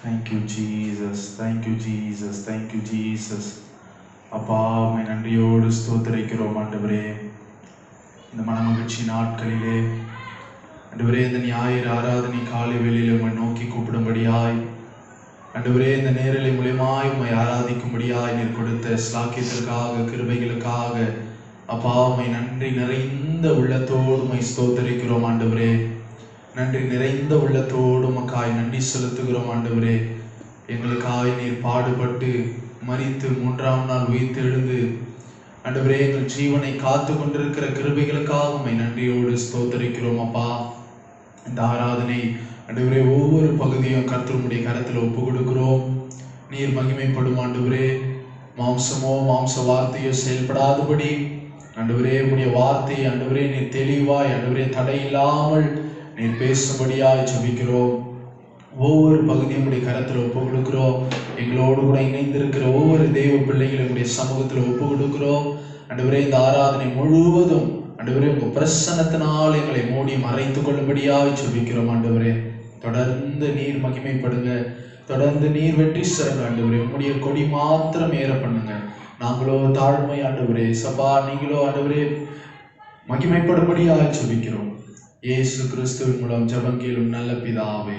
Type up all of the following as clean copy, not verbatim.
Thank you, Jesus. Thank you, Jesus. Thank you, Jesus. அப்பா உம்மை நன்றியோடு ஸ்தோத்திரிக்கிறோம் ஆண்டவரே. இந்த மனமகிழ்ச்சி நாட்களிலே ஆண்டவரே, இந்த ஞாயிறு ஆராதனை காலை வேளையிலே உம்மை நோக்கி கூப்பிடும்படியாய் ஆண்டவரே, இந்த நேரலை மூலியமாய் உம்மை ஆராதிக்கும்படியாய் நீர் கொடுத்த ஸ்லாக்கியத்திற்காக, கிருபைகளுக்காக அப்பா உம்மை நன்றி நிறைந்த உள்ளத்தோடு உம்மை ஸ்தோத்திரிக்கிறோம் ஆண்டவரே. நன்றி நிறைந்த உள்ளத்தோடு உமக்காய் நன்றி செலுத்துகிறோம் ஆண்டவரே. எங்களுக்காய் நீர் பாடுபட்டு மரித்து 3ஆம் நாள் உயிர்த்து எழுந்து ஆண்டவரே எங்கள் ஜீவனை காத்து கொண்டிருக்கிற கிருபைகளுக்காக உம்மை நன்றியோடு ஸ்தோத்திரிக்கிறோம் அப்பா. இந்த ஆராதனை ஆண்டவரே ஒவ்வொரு பகுதியும் கர்த்தருடைய கரத்தில் ஒப்பு கொடுக்கிறோம். நீர் மகிமைப்படும் ஆண்டவரே. மாம்சமோ மாம்ச வார்த்தையோ செயல்படாதபடி ஆண்டவரே உம்முடைய வார்த்தை ஆண்டவரே நீர் தெளிவாய் ஆண்டவரே தடையில்லாமல் நீர் பேசும்படியாய் ஜெபிக்கிறோம். ஒவ்வொரு பகுதியும் உடைய கரத்தில் ஒப்பு கொடுக்கிறோம். எங்களோடு கூட இணைந்திருக்கிற ஒவ்வொரு தெய்வ பிள்ளைகளுடைய சமூகத்தில் ஒப்பு கொடுக்கிறோம். ஆண்டவரே இந்த ஆராதனை முழுவதும் ஆண்டவரே உங்க பிரசன்னத்தினால் எங்களை மூடி மறைத்துக் கொள்ளும்படியாய் ஜெபிக்கிறோம் ஆண்டவரே. தொடர்ந்து நீர் மகிமைப்படுங்க, தொடர்ந்து நீர் வெற்றி சிறங்க ஆண்டவரே. உம்முடைய கொடி மாத்திரம் ஏற பண்ணுங்க. நாங்களோ தாழ்மை ஆண்டவரே. சபா நீங்களோ ஆண்டவரே மகிமைப்படும்படியாய் ஜெபிக்கிறோம். இயேசு கிறிஸ்துவின் மூலம் ஜெபம் கேளும் நல்ல பிதாவே,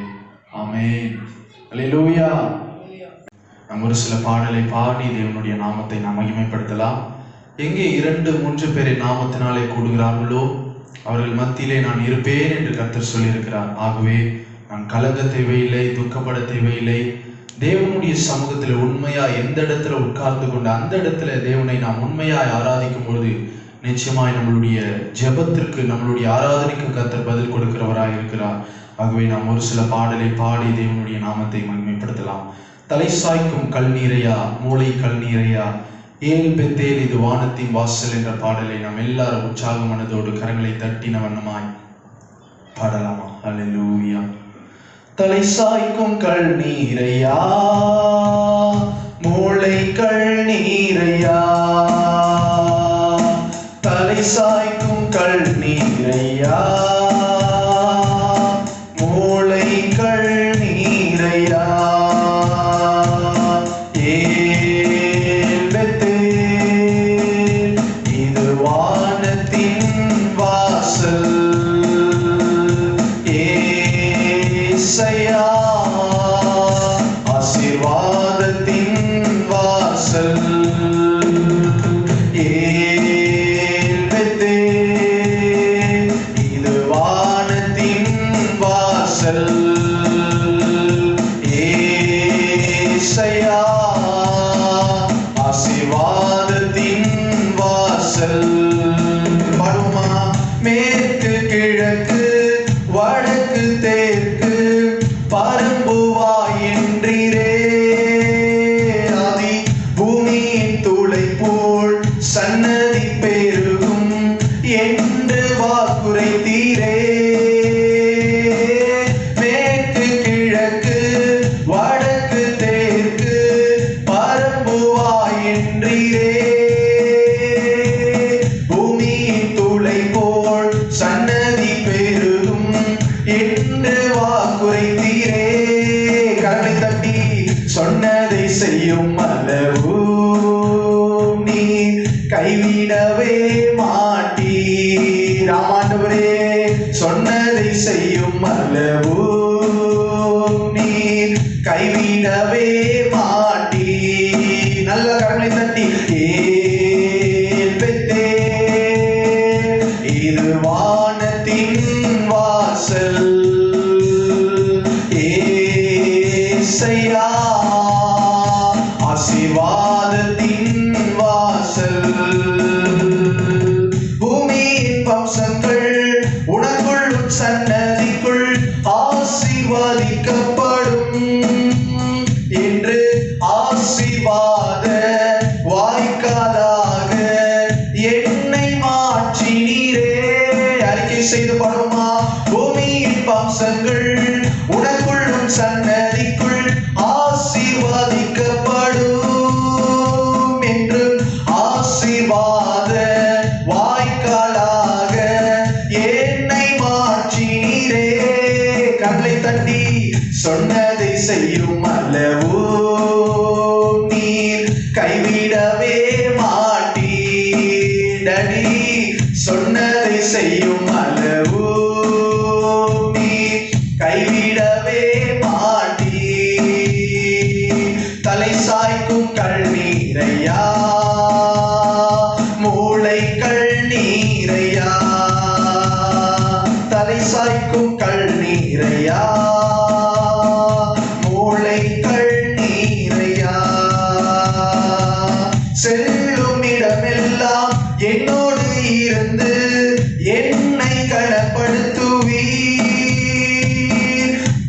ஆமென். அல்லேலூயா. நாம் ஒரு சில பாடலை பாடி தேவனுடைய நாமத்தை நாம் மகிமைப்படுத்தலாம். எங்கே 2-3 பேரை நாமத்தினாலே கூடுகிறார்களோ அவர்கள் மத்தியிலே நான் இருப்பேன் என்று கர்த்தர் சொல்லியிருக்கிறார். ஆகவே நான் கலங்க தேவையில்லை, துக்கப்பட தேவையில்லை. தேவனுடைய சமூகத்தில் உண்மையாய் எந்த இடத்துல உட்கார்ந்து கொண்டு அந்த இடத்துல தேவனை நாம் உண்மையாய் ஆராதிக்கும் பொழுது நிச்சயமாய் நம்மளுடைய ஜெபத்திற்கு, நம்மளுடைய ஆராதனைக்கு கர்த்தர் பதில் கொடுக்கிறவராய் இருக்கிறார். ஆகவே நாம் ஒரு சில பாடலை பாடி தேவனுடைய நாமத்தை மகிமைப்படுத்தலாம். தலை சாய்க்கும் கல் நீரையா, மூளை கல் நீரையா, ஏல் பெத்தேல் இது வானத்தின் வாசல் என்ற பாடலை நாம் எல்லாரும் உற்சாக மனதோடு கரங்களை தட்டின வண்ணமாய் பாடலாமா? அல்லேலூயா. தலை சாய்க்கும் கல் நீரையா, மூளை கல் நீரையா, தலை சாய்க்கும் கல் நீரையா, மூளை கல் நீரையா, ஏல் பெத்தேல் இது வானத்தின் வாசல், ஏசையா ஆசீர்வாதத்தின் வாசல், இது வானத்தின் வாசல், ஏசையா ஆசீர்வாதத்தின் வாசல். பாடுமா? மேற்கு கிழக்கு வடக்கு தெற்கு பரம்புவாய் என்றீரே, ஆதி பூமியின் துளை போல் சன்னதி பெருகும் என்று வாக்குரைத்தீரே. மேற்கு கிழக்கு வடக்கு தெற்கு பரம்புவாய் என்றீரே, பூமியின் துளை போல் சன்னதி பெருகும் என்று வாக்குரைத்தீரே. கரங்களை தட்டி சொன்னதை செய்யும் அளவு நீர் கைவிடவே மாட்டீர். ஆண்டவரே சொன்னதை செய்யும் அளவு நீர் கைவிடவே மாட்டீர். நல்ல கரங்களை தட்டி ஏல் பெத்தேல் இது வானத்தின் வாசல், ஏசையா ஆசீர்வாதத்தின் வாசல், பூமியின் வம்சங்கள் உனக்குள்ளும் சன்னதிக்குள் ஆசீர்வதிக்கப்படும் என்று ஆசீர்வாத வாய்க்காலாக என்னை மாற்றினீரே. அறிக்கை செய்து பாடுமா? பூமியின் வம்சங்கள் உனக்குள்ளும் சன்னதிக்குள் ஆசீர்வதிக்கப்படும் என்று ஆசீர்வாத வாய்க்காலாக என்னை மாற்றினீரே. கரங்களை தட்டி சொன்னதை செய்யும் அல்லவோ நீர் கைவிடவே மாட்டீடடி. சொன்னதை செய்யும் அல்லவோ நீர் கைவிடவே மாட்டீர். தலை சாய்க்கும் கண்ணீரையா மூளை கண்ணீரையா, தலை சாய்க்கும் கண்ணீரையா மூளை கண்ணீரையா. செல்லும் இடமெல்லாம் என்னோடு இருந்து என்னை கனப்படுத்துவீர்.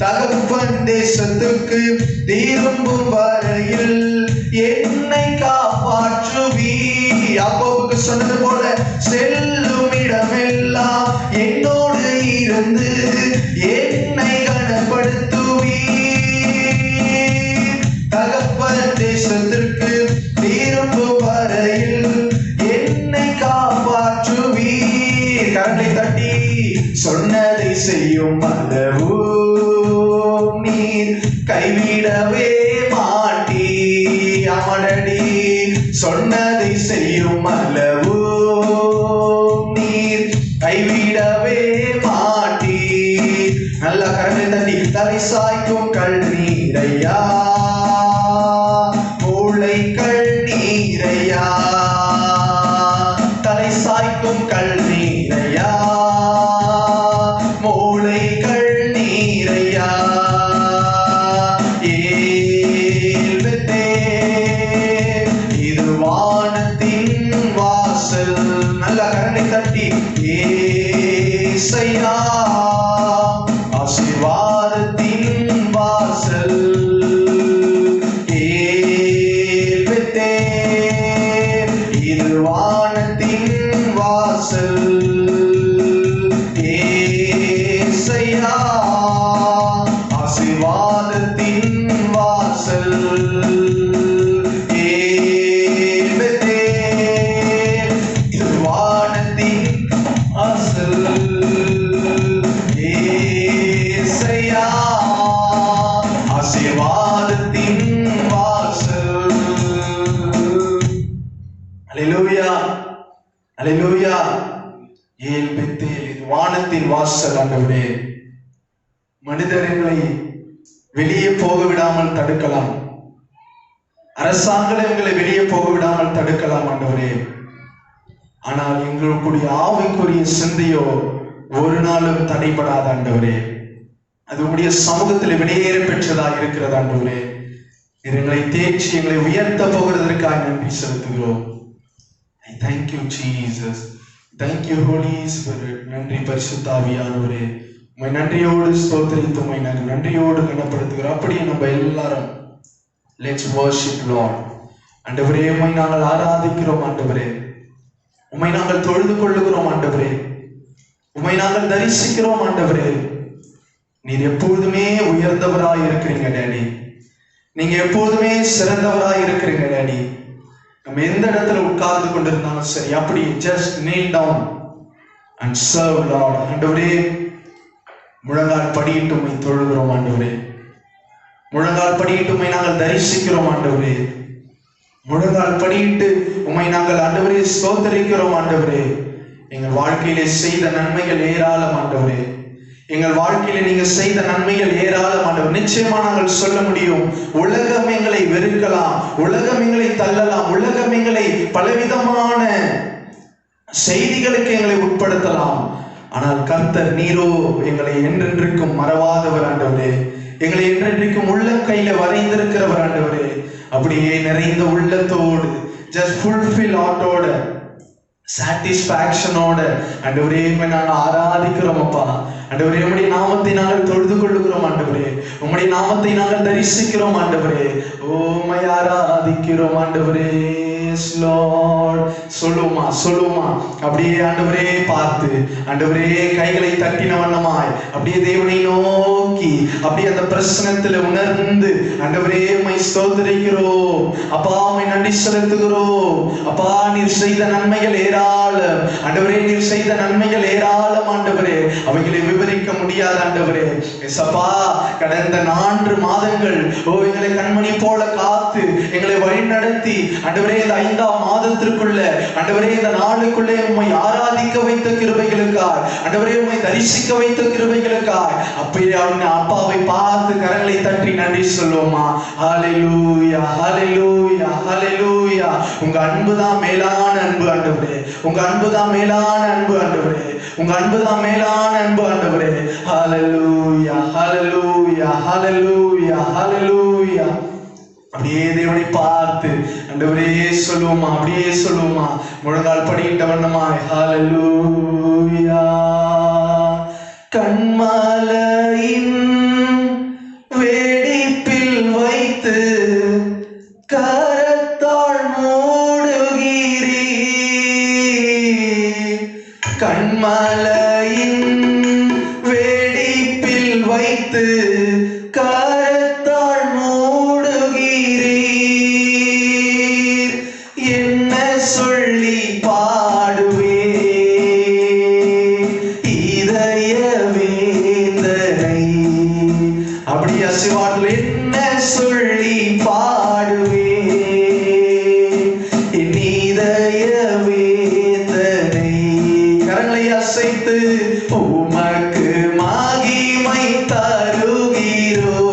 தகப்பன் தேசத்துக்கு திரும்பும் வரையில் என்னை காப்பாற்றுவீர். யாக்கோபுக்கு சொன்னது போல செல்லும் இடமெல்லாம் என்னோடு இருந்து என்னை கனப்படுத்துவீர். தகப்பன் தேசத்திற்கு திரும்பும் வரையில் என்னை காப்பாற்றுவீர். கரங்களை தட்டி சொன்னதை செய்யும் அல்லவோ நீர் கைவிடவே மாட்டீர். அமடடி சொன்னதை செய்யும் அல்லவோ நீர் கைவிடவே மாட்டீர். நல்ல கரங்களை தட்டி தலை சாய்க்கும் கண்ணீரையா மூளை கண்ணீரையா, தலை சாய்க்கும் கண்ணீரையா மூளை கண்ணீரையா. இது வானத்தின் வாசல். நல்ல கரங்களை தட்டி ஏசையா ஆசீர்வாதத்தின் வாசல். இது வானத்தின் வாசல். ஏசையா ஆசீர்வாதத்தின் வாசல். இது வானத்தின் வாசல். ஏசையா ஆசீர்வாதத்தின் வாசல். அல்லேலூயா அல்லேலூயா. ஏல் பெத்தேல் இது வானத்தின் வாசல். ஆண்டவரே, மனிதர்களை வெளியே போக விடாமல் தடுக்கலாம், அரசாங்கம் எங்களை வெளியே போக விடாமல் தடுக்கலாம் ஆண்டவரே. ஆனால் எங்களுக்குரிய ஆவிக்குரிய சிந்தையோ ஒரு நாளும் தடைபடாத ஆண்டவரே. அது உங்களுடைய சமூகத்தில் வெளியேற பெற்றதாக இருக்கிறது ஆண்டவரே. எங்களை தேய்ச்சி எங்களை உயர்த்த போகிறதற்காக நன்றி செலுத்துகிறோம். Thank you Jesus. Thank you Holy Spirit. நன்றி பரிசுத்த ஆவியானவரே. உம்மை நன்றியோடு ஸ்தோத்திரித்து உம்மை நாங்கள் நன்றியோடு கனப்படுத்துகிறோம். அப்படியே நம்ம எல்லாரும் let's worship Lord. ஆண்டவரே, உம்மை நாங்கள் ஆராதிக்கிறோம் ஆண்டவரே. உம்மை நாங்கள் தொழுது கொள்ளுகிறோம் ஆண்டவரே. உம்மை நாங்கள் தரிசிக்கிறோம் ஆண்டவரே. நீர் எப்பொழுதுமே உயர்ந்தவராய் இருக்கிறீங்க டேடி. நீங்க எப்போதுமே சிறந்தவராய் இருக்கிறீங்க டேடி. நம்ம எந்த இடத்துல உட்கார்ந்து கொண்டிருந்தாலும் சரி, அப்படி just kneel down and serve Lord. ஆண்டவரே, முழங்கால் படியிட்டு உம்மை தொழுகிறோம் ஆண்டவரே. முழங்கால் படியிட்டு உம்மை நாங்கள் தரிசிக்கிறோம் ஆண்டவரே. முழங்கால் படியிட்டு உம்மை நாங்கள் ஆண்டவரே ஸ்தோத்திரிக்கிறோம் ஆண்டவரே. எங்கள் வாழ்க்கையிலே செய்த நன்மைகள் ஏராளம் ஆண்டவரே. எங்கள் வாழ்க்கையில நீங்க செய்த நன்மைகள் ஏராளம் ஆண்டவர். நிச்சயமா நாங்கள் சொல்ல முடியும், உலகம் எங்களை வெறுக்கலாம், உலகம் எங்களை தள்ளலாம், உலகம் எங்களை பலவிதமான செய்திகளுக்கு எங்களை உட்படுத்தலாம். ஆனால் கர்த்தர் நீரோ எங்களை என்றென்றைக்கும் மறவாதவர் ஆண்டவரே. எங்களை என்றென்றைக்கும் உள்ளங்கையில வரைந்திருக்கிறவர் ஆண்டவரே. அப்படியே நிறைந்த உள்ளத்தோடு just fulfill ஆட்டோட சாட்டிஸ்பாக்சனோட ஆண்டவரே நாங்கள் ஆராதிக்கிறோம் அப்பா. ஆண்டவரே, உம்முடைய நாமத்தை நாங்கள் தொழுது கொள்ளுகிறோம் ஆண்டவரே. உம்முடைய நாமத்தை நாங்கள் தரிசிக்கிறோம் ஆண்டவரே. ஓ உம்மை ஆராதிக்கிறோம் ஆண்டவரே. Yes Lord. சொல்லுமா சொல்லுமா அப்படியே ஆண்டவரே பார்த்து, ஆண்டவரே கைகளை தட்டின வண்ணமாய் அப்படியே தேவனை நோக்கி அப்படியே அந்த பிரசனத்துல உணர்ந்து, ஆண்டவரே உம்மை ஸ்தோத்திரிக்கிறோம் அப்பா, உம்மை நன்றி செலுத்துகிறோம் அப்பா. நீர் செய்த நன்மைகள் ஏராளம் ஆண்டவரே, நீர் செய்த நன்மைகள் ஏராளம் ஆண்டவரே, அவைகளை விவரிக்க முடியாது ஆண்டவரே. எசப்பா, கடந்த 4 மாதங்கள் எங்களை கண்மணி போல காத்து எங்களை வழி நடத்தி ஆண்டவரே, இந்த 5ஆம் மாதத்திற்குள்ள ஆண்டவரே, இந்த நாளுக்குள்ளே உம்மை ஆராதிக்க வைத்த கிருபைகளுக்காய் ஆண்டவரே, உம்மை தரிசிக்க வைத்த கிருபைகளுக்காய் அப்படியே அப்பாவை பார்த்து கரங்களை தட்டி நன்றி சொல்லுவோமா? ஹல்லேலூயா ஹல்லேலூயா ஹல்லேலூயா. உங்க அன்புதான் மேலான அன்பு ஆண்டவரே, உங்க அன்புதான் மேலான அன்பு ஆண்டவரே, உங்க அன்புதான் மேலான அன்பு ஆண்டவரே. ஹல்லேலூயா ஹல்லேலூயா ஹல்லேலூயா ஹல்லேலூயா. அப்படியே தேவனை பார்த்து ஆண்டவரே சொல்லுவோமா? அப்படியே சொல்லுவோமா? முழங்கால் படிக்கிட்ட வண்ணமாய் ஹல்லேலூயா. கண்மலையின் வேடிப்பில் வைத்து கரத்தால் மூடுகிறீர். கண்மலையின் வேடிப்பில் வைத்து கரத்தால் மூடுகிறீர். என்ன சொல்லி பாடுவே இதய வேந்தனை? அப்படி அசிவாட்டில் என்ன சொல்லி பாடுவே இதய வேந்தனை? கரங்களை அசைத்து உமக்கு மகிமை தருகிறோ,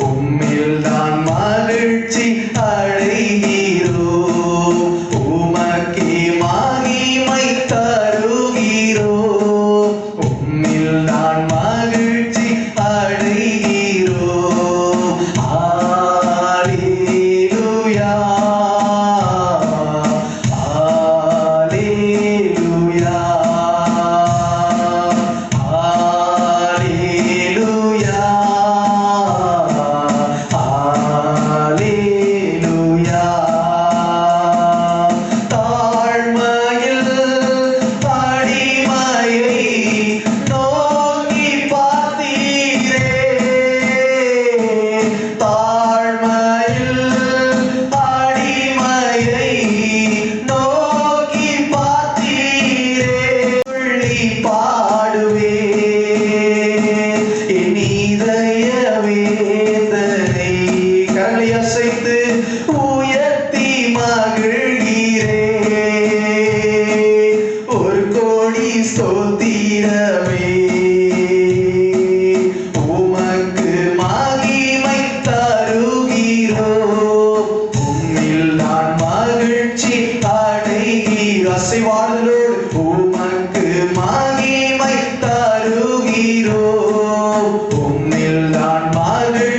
உம்மில் தான் மகிழ்ச்சி அடைகிறோ, உமக்கே மகிமை தருகிறோ, உம்மில் தான் மகிழ்ச்சி அடைகிறோ. ஹல்லேலூயா ஹல்லேலூயா ஹல்லேலூயா ஹல்லேலூயா. தாழ்மையில் அடிமையை நோக்கி பார்த்தீரே, தாழ்மையில் அடிமையை நோக்கி பார்த்தீரே. சொல்லி பாடுவே என் இதய வேதனை. கரங்களை அசைத்து உயர்த்தி மகிழ்கிறே, ஒரு கோடி ஸ்தோத்திரமே. உமக்கு மகிமை தருகிறோ, உம்மில் நான் மகிழ்ச்சி அடைகிறோ. அசைவாடலோடு உமக்கு மகிமை தருகிறோ, உம்மில் நான் மகிழ்ச்சி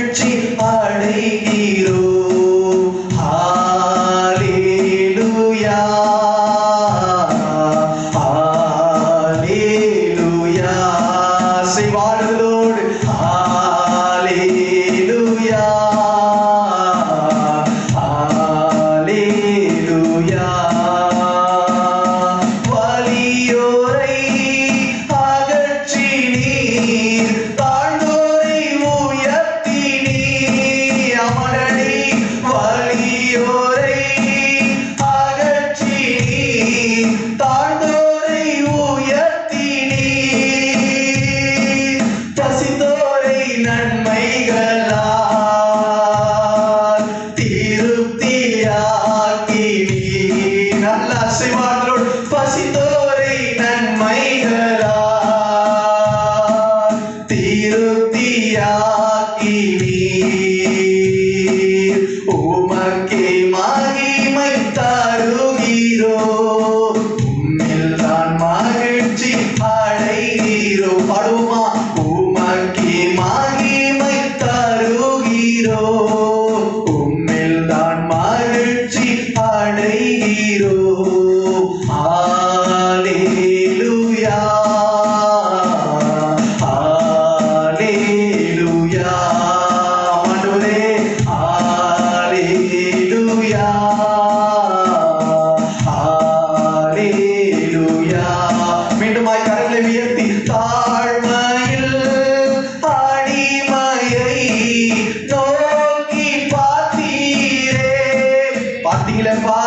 இல்லப்பா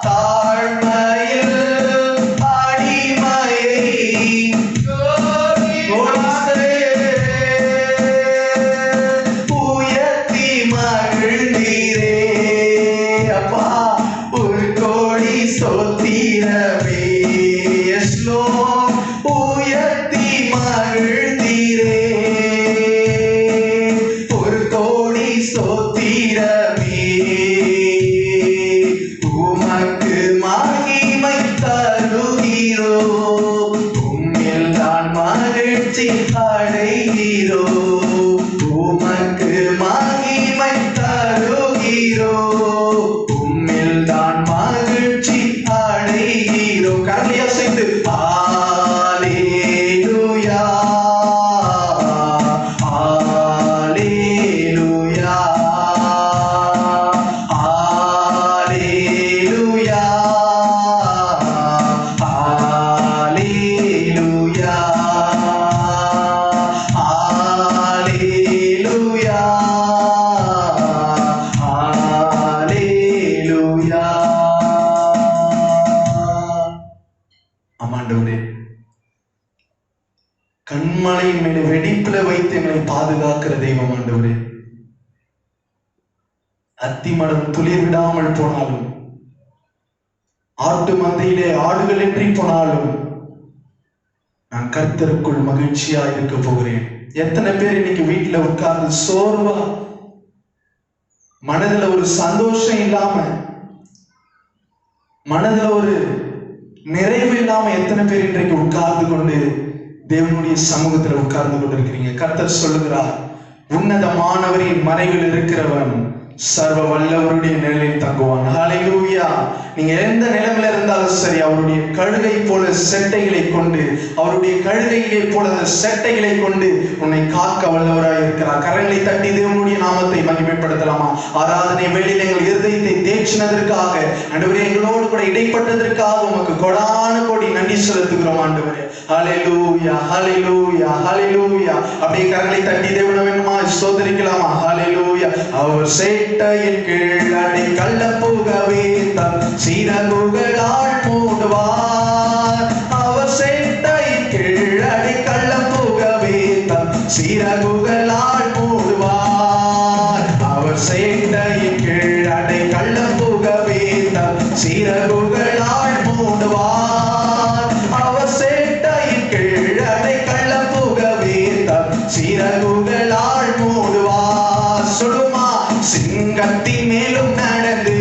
தாழ்மையில் அடிமையை உயர்த்தி மகிழ்ந்தீரே அப்பா ஒரு கோடி ஸ்தோத்திரமே. உயர்த்தி மகிழ்ந்தீரே ஒரு கோடி ஸ்தோத்திரமே. உமக்கு மகிமை தருகிறோ உம்மில் தான் மகிழ்ச்சி அடைகிறோ. உமக்கு மகிமை தருகிறோ உம்மில் தான் மகிழ்ச்சி அடைகிறோ. கரங்களை அசைத்து ஹல்லேலூயா ஹல்லேலூயா ஹல்லேலூயா ஹல்லேலூயா ஹல்லேலூயா ஹல்லேலூயா. ஆமாண்டவரே, கண்மலையின் மேலே வெடிப்புல வைத்து எங்களை பாதுகாக்கிற தெய்வம் ஆண்டவரே. அத்திமரம் துளிர் விடாமல் போனாலும், ஆட்டு மந்தையிலே ஆடுகள் இன்றி போனாலும் நான் கர்த்தருக்குள் மகிழ்ச்சியா இருக்க போகிறேன். எத்தனை பேர் இன்னைக்கு வீட்டுல உட்கார்ந்து சோர்வா, மனதுல ஒரு சந்தோஷம் இல்லாம, மனதுல ஒரு நிறைவு இல்லாம எத்தனை பேர் இன்றைக்கு உட்கார்ந்து கொண்டு தேவனுடைய சமூகத்துல உட்கார்ந்து கொண்டிருக்கிறீங்க? கர்த்தர் சொல்லுகிறார், உன்னதமானவரின் மறைவில் இருக்கிறவன் சர்வ வல்லவருடைய நிலையில் தங்குவான். ஹல்லேலூயா. நீங்க எந்த நிலைமையில இருந்தாலும் சரி, அவருடைய கழுகை போல செட்டைகளை கொண்டு, அவருடைய கழுகையை போல செட்டைகளை கொண்டு உன்னை காக்க வல்லவராய் இருக்கிறார். கரங்களை தட்டி தேவனுடைய நாமத்தை மகிமைப்படுத்தலாமா? ஆராதனை வேளையில் எங்கள் இருதயத்தை தேய்ச்சினதற்காக, ஆண்டவரே எங்களோடு கூட இடைப்பட்டதற்காக உமக்கு கொடான கோடி நன்றி செலுத்துகிறோம் ஆண்டவரே. ஹல்லேலூயா ஹல்லேலூயா ஹல்லேலூயா. அப்படியே கரங்களை தட்டி தேவனை வேணுமா ஸ்தோத்திரிக்கலாமா? ஹல்லேலூயா. அவர் சேட்டையின் கீழ் அடை கள்ள புகவே தம் சிறகுகளால் மூடுவார். அவர் சேட்டையின் கீழ் அடை கள்ள புகவே தம் சிறகுகளால் மூடுவார். அவர் சேட்டையின் கீழ் அடை கள்ள புகவே தம் சிறகுகளால் மூடுவார். அவர் சேட்டையின் கீழ் அடை கள்ள புகவே தம் சிறகுகளால் மூடுவார். சொல்லுமா, சிங்கத்தின் மேலும் நடந்து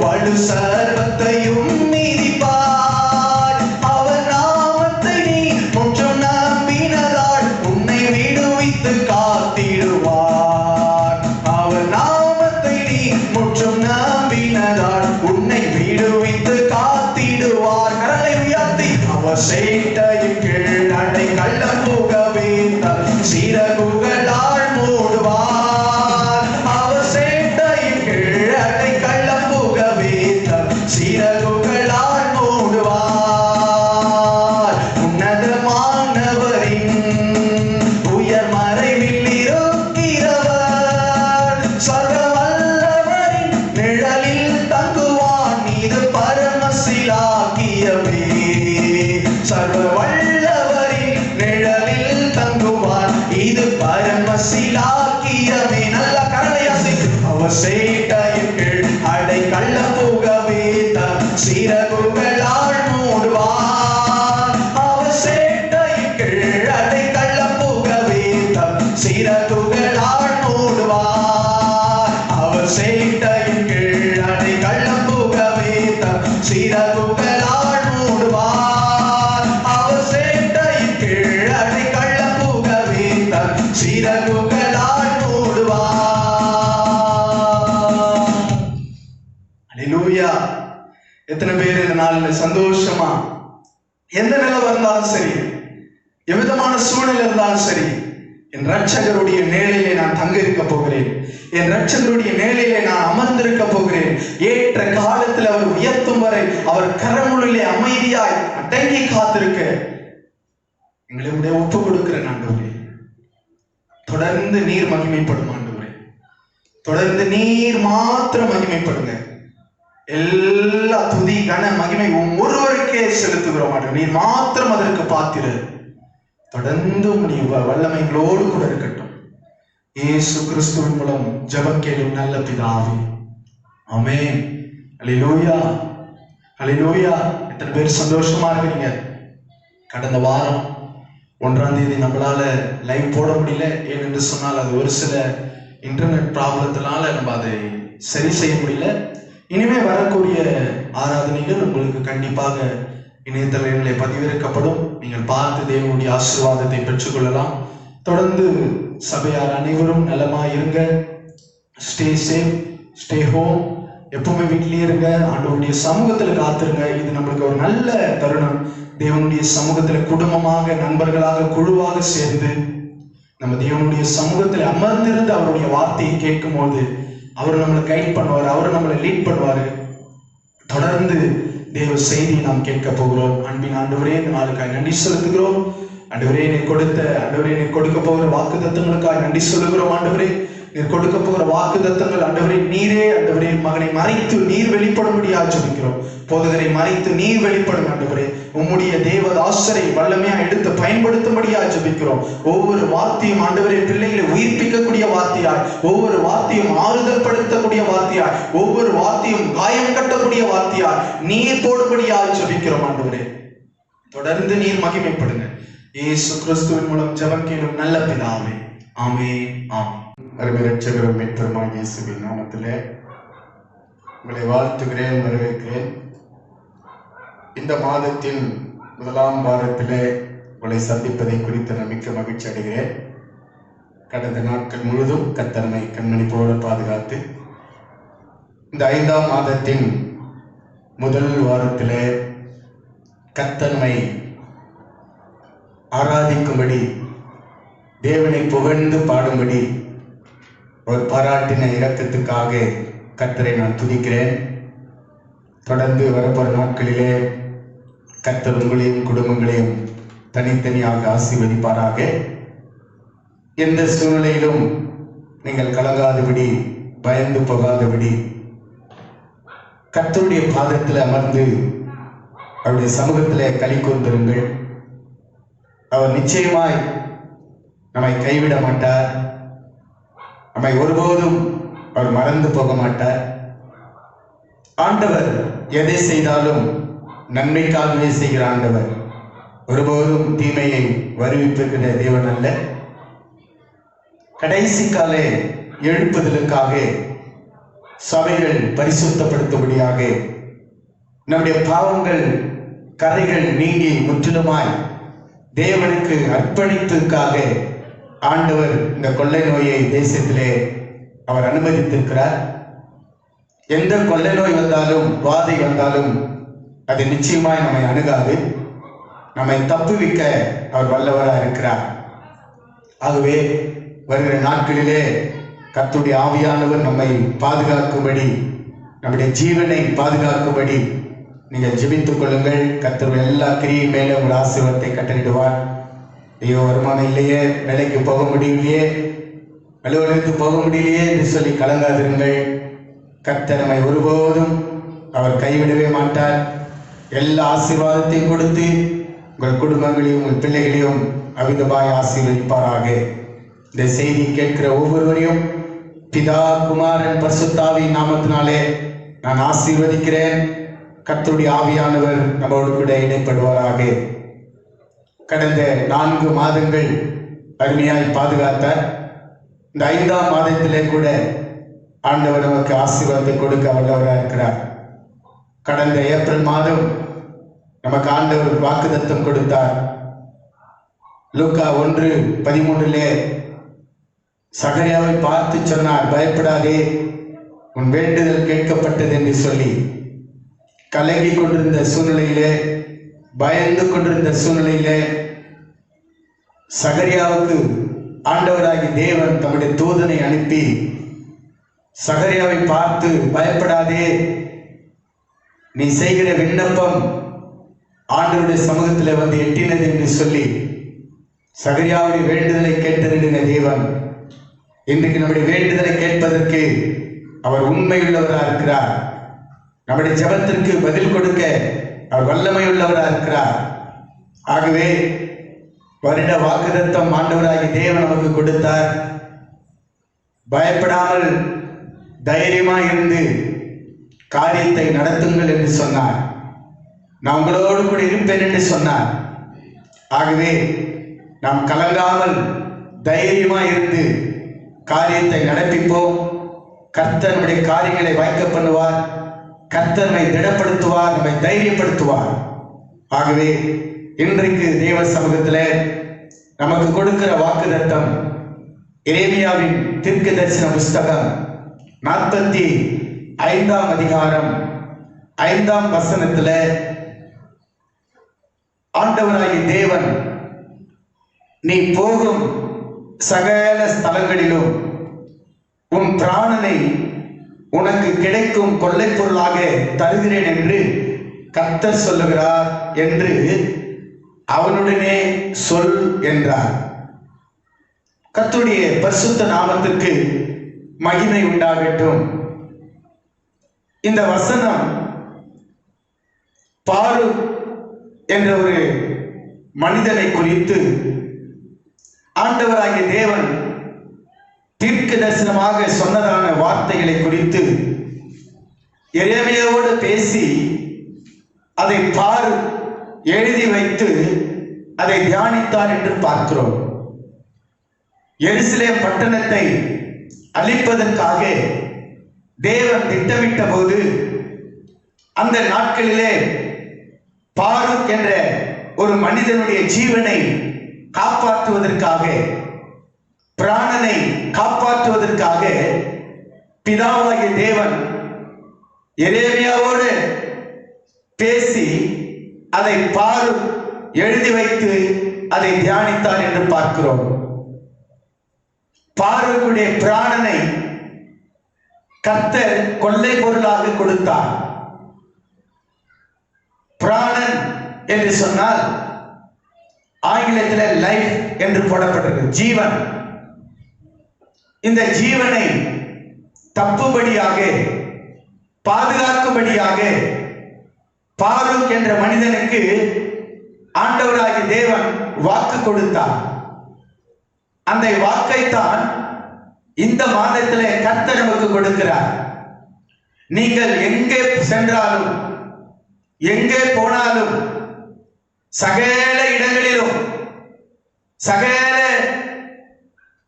வலு சர்வத்தையும் மீதிப்பார். அவர் நாமத்தை நீ முற்றும் நம்பினதால் உன்னை விடுவித்து காத்திடுவார். அவர் நாமத்தை நீ முற்றும் நம்பினதால் உன்னை விடுவித்து காத்திடுவார். கரங்களை உயர்த்தி அவர் சேட்டையின் கீழ் அடை கள்ள புகவே தம் சிறகுகளால் மூடுவார். அவர் சேட்டையின் கீழ் அடை கள்ள புகவே தம் சிறகுகளால் மூடுவார். உன்னதமானவரின் உயர் மறைவில் இருக்கிறவர் சர்வ வல்லவரின் நிழலில் தங்குவான். இது பரமசிலாக்கியமே. சர்வ வல்லவரின் நிழலில் தங்குவான். இது பரமசிலாக்கியமே. நல்ல கரங்களை அசைத்து அவர் சேட்டையின் கீழ் அடை கள்ள புகவே தம் சிறகுகளால் மூடுவார். அவர் சேட்டையின் கீழ் அடை கள்ள புகவே தம் சிறகுகளால் மூடுவார். அவர் சேட்டையின் கீழ் அடை கள்ள புகவே தம் சிறகுகளால் மூடுவார். அவர் சேட்டையின் கீழ் அடை கள்ள புகவே தம் சிறகுகளால் மூடுவார். ஹல்லேலூயா. எத்தனை பேர் இந்த நாள்ல சந்தோஷமா, எந்த நிலைமை இருந்தாலும் சரி, எவ்விதமான சூழ்நிலை இருந்தாலும் சரி, என் ரட்சகருடைய நிழலிலே நான் தங்க இருக்க போகிறேன், என் ரட்சகருடைய நிழலிலே நான் அமர்ந்திருக்க போகிறேன். ஏற்ற காலத்தில் அவர் உயர்த்தும் வரை அவர் கரமுளிலே அமைதியாய் அடங்கி காத்திருக்க எங்களை ஒப்பு கொடுக்கிறேன் ஆண்டவரே. தொடர்ந்து நீர் மகிமைப்படும் ஆண்டவரே. தொடர்ந்து நீர் மாத்திரம் மகிமைப்படுங்க. எல்லா துதி கன மகிமை ஒருவருக்கே செலுத்துகிறோம் ஆண்டவரே. நீர் மாத்திரம் அதற்கு பாத்திரர். தொடர்ந்து உம்முடைய வல்லமைகளோடு கூட இருக்கட்டும். இயேசு கிறிஸ்துவின் மூலம் ஜெபம் கேளும் நல்ல பிதாவே, ஆமென். ஹல்லேலூயா, ஹல்லேலூயா. எத்தனை பேர் சந்தோஷமா இருக்கிறீங்க? கடந்த வாரம் 1ஆம் தேதி நம்மளால லைவ் போட முடியல. ஏனென்று சொன்னால் அது ஒரு சில இன்டர்நெட் ப்ராப்ளத்தினால நம்ம அதை சரி செய்ய முடியல. இனிமே வரக்கூடிய ஆராதனைகள் உங்களுக்கு கண்டிப்பாக இணையதளங்களிலே பதிவிறக்கப்படும். நீங்கள் பார்த்து தேவனுடைய ஆசீர்வாதத்தை பெற்றுக்கொள்ளலாம். தொடர்ந்து சபையார் அனைவரும் நலமா இருங்க. Stay safe, stay home. எப்பவுமே வீட்டிலேயே இருங்க. ஆண்டவருடைய சமூகத்தில் காத்திருங்க. இது நம்மளுக்கு ஒரு நல்ல தருணம். தேவனுடைய சமூகத்துல குடும்பமாக, நண்பர்களாக, குழுவாக சேர்ந்து நம்ம தேவனுடைய சமூகத்தில் அமர்ந்திருந்து அவருடைய வார்த்தையை கேட்கும் போது அவர் நம்மளை கைட் பண்ணுவார், அவர் நம்மளை லீட் பண்ணுவாரு. தொடர்ந்து தேவ செய்தியை நாம் கேட்க போகிறோம். அன்பின் ஆண்டவரே, இந்த நாளுக்காக நன்றி செலுத்துகிறோம். ஆண்டவரே, நீர் கொடுக்க போகிற வாக்கு தத்தங்களுக்காக நன்றி சொல்லுகிறோம். ஆண்டவரே, நீர் கொடுக்க போகிற வாக்கு தத்தங்கள் ஆண்டவரே, ஆண்டவரே மகனை மறைத்து நீர் வெளிப்படும்படியா ஜெபிக்கிறோம். போதகரை மறைத்து நீர் வெளிப்படும் ஆண்டவரே. உம்முடைய தேவதாசரை வல்லமையா எடுத்து பயன்படுத்தும்படியா ஜெபிக்கிறோம். ஒவ்வொரு வார்த்தையும் ஆண்டவரே பிள்ளைகளை உயிர்ப்பிக்கக்கூடிய வார்த்தையாய், ஒவ்வொரு வார்த்தையும் ஆறுதல் படுத்தக்கூடிய வார்த்தையாய், ஒவ்வொரு வார்த்தையும் காயம் கட்டக்கூடிய வார்த்தையாய் நீர் போடும்படியா ஜெபிக்கிறோம். ஆண்டவரே, தொடர்ந்து நீர் மகிமைப்படுங்க. இயேசு கிறிஸ்துவின் மூலம் ஜெபம் கேளும் நல்ல பிதாவே, ஆமென், ஆமென். அருமை இரட்சகரும் மீட்பருமாகிய இயேசுவின் நாமத்திலே உங்களை வாழ்த்துகிறேன், வரவேற்கிறேன். இந்த மாதத்தின் 1ஆம் வாரத்திலே உங்களை சந்திப்பதை குறித்து நான் மிக்க மகிழ்ச்சி அடைகிறேன். கடந்த நாட்கள் முழுதும் கர்த்தர் என்னை கண்மணி போல பாதுகாத்து இந்த 5ஆம் மாதத்தின் முதல் வாரத்திலே கர்த்தர் என்னை ஆராதிக்கும்படி, தேவனை புகழ்ந்து பாடும்படி ஒரு பாராட்டின இரக்கத்துக்காக கர்த்தரை நான் துதிக்கிறேன். தொடர்ந்து வரப்போற நாட்களிலே கர்த்தர் உங்களையும் குடும்பங்களையும் தனித்தனியாக ஆசீர்வதிப்பாராக. எந்த சூழ்நிலையிலும் நீங்கள் கலங்காதபடி, பயந்து போகாதபடி கர்த்தருடைய பாதத்தில் அமர்ந்து அவருடைய சமூகத்திலே களி கூர்ந்திருங்கள். அவர் நிச்சயமாய் நம்மை கைவிட மாட்டார். நம்மை ஒருபோதும் அவர் மறந்து போக மாட்டார். ஆண்டவர் எதை செய்தாலும் நன்மைக்காகவே செய்கிற ஆண்டவர். ஒருபோதும் தீமையை வருவிப்பிருக்கிற தேவன் அல்ல. கடைசி கால எழுப்புதலுக்காக, சபைகள் பரிசுத்தப்படுத்தும்படியாக, நம்முடைய பாவங்கள் கரைகள் நீங்கி முற்றிலுமாய் தேவனுக்கு அர்ப்பணித்ததுக்காக ஆண்டவர் இந்த கொள்ளை நோயை தேசத்திலே அவர் அனுமதித்திருக்கிறார். எந்த கொள்ளை நோய் வந்தாலும், வாதை வந்தாலும் அது நிச்சயமாய் நம்மை அணுகாது. நம்மை தப்புவிக்க அவர் வல்லவராக இருக்கிறார். ஆகவே வருகிற நாட்களிலே கர்த்தருடைய ஆவியானவர் நம்மை பாதுகாக்கும்படி, நம்முடைய ஜீவனை பாதுகாக்கும்படி நீங்கள் ஜெபித்துக் கொள்ளுங்கள். கர்த்தருடைய எல்லா கிரியை மேலே உங்கள் ஆசீர்வாதத்தை கட்டளிடுவார். ஐயோ, வருமானம் இல்லையே, வேலைக்கு போக முடியலையே, அலுவலகத்துக்கு போக முடியலையே என்று சொல்லி கலங்காதிருங்கள். கர்த்தர் நம்மை ஒருபோதும் அவர் கைவிடவே மாட்டார். எல்லா ஆசீர்வாதத்தையும் கொடுத்து உங்கள் குடும்பங்களையும் உங்கள் பிள்ளைகளையும் அவிதமாய் ஆசீர்வதிப்பாராக. இந்த செய்தி கேட்கிற ஒவ்வொருவரையும் பிதா, குமாரன், பரிசுத்தாவியின் நாமத்தினாலே நான் ஆசீர்வதிக்கிறேன். கர்த்தருடைய ஆவியானவர் நம்மோடு கூட இடைப்படுவாராக. கடந்த 4 மாதங்கள் அருமையாய் பாதுகாத்தார். இந்த 5ஆம் மாதத்திலே கூட ஆண்டவர் நமக்கு ஆசீர்வாதத்தை கொடுக்க வல்லவராக இருக்கிறார். கடந்த ஏப்ரல் மாதம் நமக்கு ஆண்டவர் வாக்குத்தத்தம் கொடுத்தார். லூக்கா 1:13 சகரியாவை பார்த்து சொன்னார், பயப்படாதே, உன் வேண்டுதல் கேட்கப்பட்டது என்று சொல்லி. கலங்கி கொண்டிருந்த சூழ்நிலையிலே, பயந்து கொண்டிருந்த சூழ்நிலையிலே சகரியாவுக்கு ஆண்டவராகி தேவன் தம்முடைய தூதனை அனுப்பி சகரியாவை பார்த்து, பயப்படாதே, நீ செய்கிற விண்ணப்பம் ஆண்டவருடைய சமூகத்தில் வந்து எட்டினது என்று சொல்லி சகரியாவுடைய வேண்டுதலை கேட்டறின தேவன் இன்றைக்கு நம்முடைய வேண்டுதலை கேட்பதற்கு அவர் உண்மையுள்ளவராக இருக்கிறார். நம்முடைய ஜெபத்திற்கு பதில் கொடுக்க அவர் வல்லமை உள்ளவராக இருக்கிறார். ஆகவே வருட வாக்குத்தத்தம் ஆண்டவராகிய தேவன் நமக்கு கொடுத்தார். பயப்படாமல் தைரியமா இருந்து காரியத்தை நடத்துங்கள் என்று சொன்னார். நான் உங்களோடு கூட இருப்பேன் என்று சொன்னார். ஆகவே நாம் கலங்காமல் தைரியமா இருந்து காரியத்தை நடப்பிப்போம். கர்த்தர் நம்முடைய காரியங்களை வாய்க்க பண்ணுவார். கர்த்தர் நம்மை திடப்படுத்துவார், நம்மை தைரியப்படுத்துவார். ஆகவே இன்றைக்கு தேவ சமூகத்தில் நமக்கு கொடுக்கிற வாக்குத்தத்தம் எரேமியாவின் தீர்க்க தரிசன புஸ்தகம் 45ஆம் அதிகாரம் 5ஆம் வசனத்துல ஆண்டவராகிய தேவன் நீ போகும் சகல ஸ்தலங்களிலும் உன் பிராணனை உனக்கு கிடைக்கும் கொள்ளை பொருளாக தருகிறேன் என்று கர்த்தர் சொல்லுகிறார் என்று அவனுடனே சொல் என்றார். கர்த்தருடைய பரிசுத்த நாமத்திற்கு மகிமை உண்டாகட்டும். இந்த வசனம் பாரு என்ற ஒரு மனிதனை குறித்து ஆண்டவராகிய தேவன் தீர்க்க தரிசனமாக சொன்னதான வார்த்தைகளை குறித்து எரேமியாவோடு பேசி அதை பாரு எழுதி வைத்து அதை தியானித்தார் என்று பார்க்கிறோம். எருசலேம் பட்டணத்தை அழிப்பதற்காக தேவன் திட்டமிட்ட போது அந்த நாட்களிலே பாருக் என்ற ஒரு மனிதனுடைய ஜீவனை காப்பாற்றுவதற்காக, பிராணனை காப்பாற்றுவதற்காக பிதாவாகிய தேவன் எரேமியாவோடு பேசி அதை பாருக் எழுதி வைத்து அதை தியானித்தார் என்று பார்க்கிறோம். பாருக்குடைய பிராணனை கர்த்தர் கொள்ளை பொருளாக கொடுத்தார். பிராணன் என்று சொன்னால் ஆங்கிலத்தில் லைஃப் என்று போடப்பட்டது, ஜீவன். இந்த ஜீவனை தப்புபடியாக பாதுகாக்கும்படியாக பாருக் என்ற மனிதனுக்கு ஆண்டவராகிய தேவன் வாக்கு கொடுத்தார். அந்த வாக்கைத்தான் இந்த மாதத்திலே கர்த்தர் நமக்கு கொடுக்கிறார். நீங்கள் எங்கே சென்றாலும் எங்கே போனாலும் சகல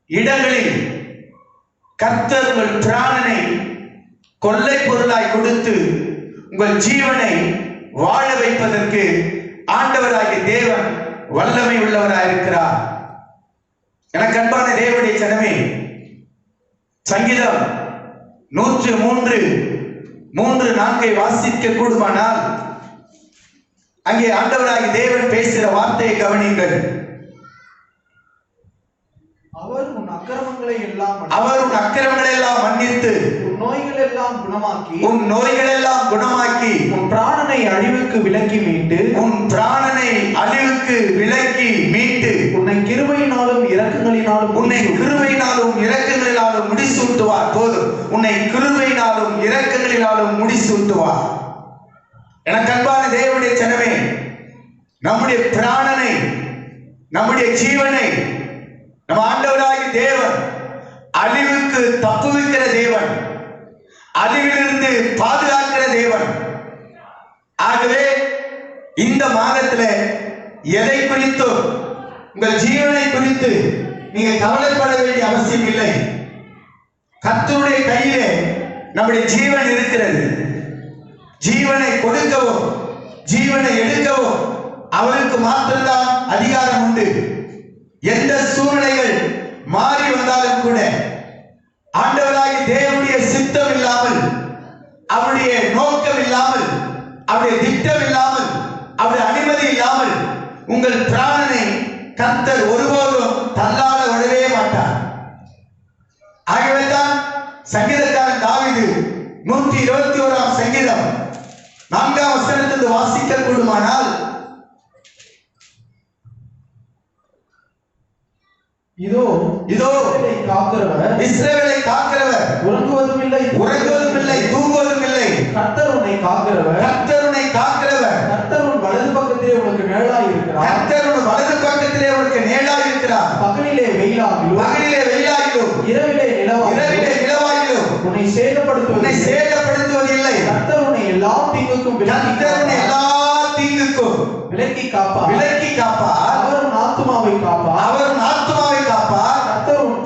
இடங்களில் கர்த்தர் உங்கள் பிராணனை கொள்ளை பொருளாய் கொடுத்து உங்கள் ஜீவனை வாழ வைப்பதற்கு ஆண்டவராகிய தேவன் வல்லமை உள்ளவராய் இருக்கிறார். எனக்கு அன்பான தேவனுடைய ஜனமே, சங்கீதம் 103:3-4 வாசிக்க கூடுமானால் அங்கே ஆண்டவராகிய தேவன் பேசுகிற வார்த்தையை கவனியுங்கள். அவர் உன் அக்கிரமங்களை எல்லாம் மன்னித்து உன் நோய்கள் எல்லாம் குணமாக்கி உன் பிராணனை அழிவுக்கு விலக்கி மீட்டு உன்னை கிருபையினாலும் இரக்கங்களினாலும் முடிசூட்டுவார். போதும், உன்னை கிருபையினாலும் இரக்கங்களினாலும் முடிசூட்டுவார். எனக்கு அன்பான தேவனுடைய ஜனமே, நம்முடைய பிராணனை, நம்முடைய ஜீவனை நம்ம ஆண்டவராகிய தேவன் அழிவுக்கு தப்புவிக்கிற தேவன், அழிவிலிருந்து பாதுகாக்கிற தேவன். ஆகவே இந்த மாதத்தில் எதை குறித்தோ உங்கள் ஜீவனை குறித்து நீங்க கவலைப்பட வேண்டிய அவசியம் இல்லை. கர்த்தருடைய கையிலே நம்முடைய ஜீவன் இருக்கிறது. ஜீவனை கொடுக்கவோ ஜீவனை எடுக்கவோ அவருக்கு மாத்திரம்தான் அதிகாரம் உண்டு. எந்த சூழ்நிலைகள் மாறி வந்தாலும் கூட ஆண்டவராகிய தேவனுடைய சித்தம் இல்லாமல், அவருடைய நோக்கம் இல்லாமல், அவருடைய திட்டம் இல்லாமல், அவருடைய அனுமதி இல்லாமல் உங்கள் பிராணனை கர்த்தர் ஒருபோதும் தள்ளாட விடவே மாட்டார். ஆகவேதான் சங்கீதக்காரன் தாவீது 121ஆம் சங்கீதம் 4ஆம் வசனத்திலிருந்து வாசிக்க கூடுமானால், இதோ இஸ்ரவேலை காக்கிறவர் உறங்குவதும் இல்லை தூங்குவதும் இல்லை. கர்த்தர் உன்னை காக்கிறவர், கர்த்தர் உன்னை காக்கிறவர், கர்த்தர் உன் வலது பக்கத்திலே உனக்கு நிழலாய் இருக்கிறார், கர்த்தர் உன் வலது பக்கத்திலே உனக்கு நிழலாய் இருக்கிறார், பகலிலே வெயிலாகிலும் இரவிலே நிலவாகிலும் உன்னை சேதப்படுத்துவதில்லை, கர்த்தர் உன்னை எல்லா தீங்குக்கும் விலக்கி காப்பார், அவர் உன் ஆத்துமாவை காப்பார், கர்த்தர் உன்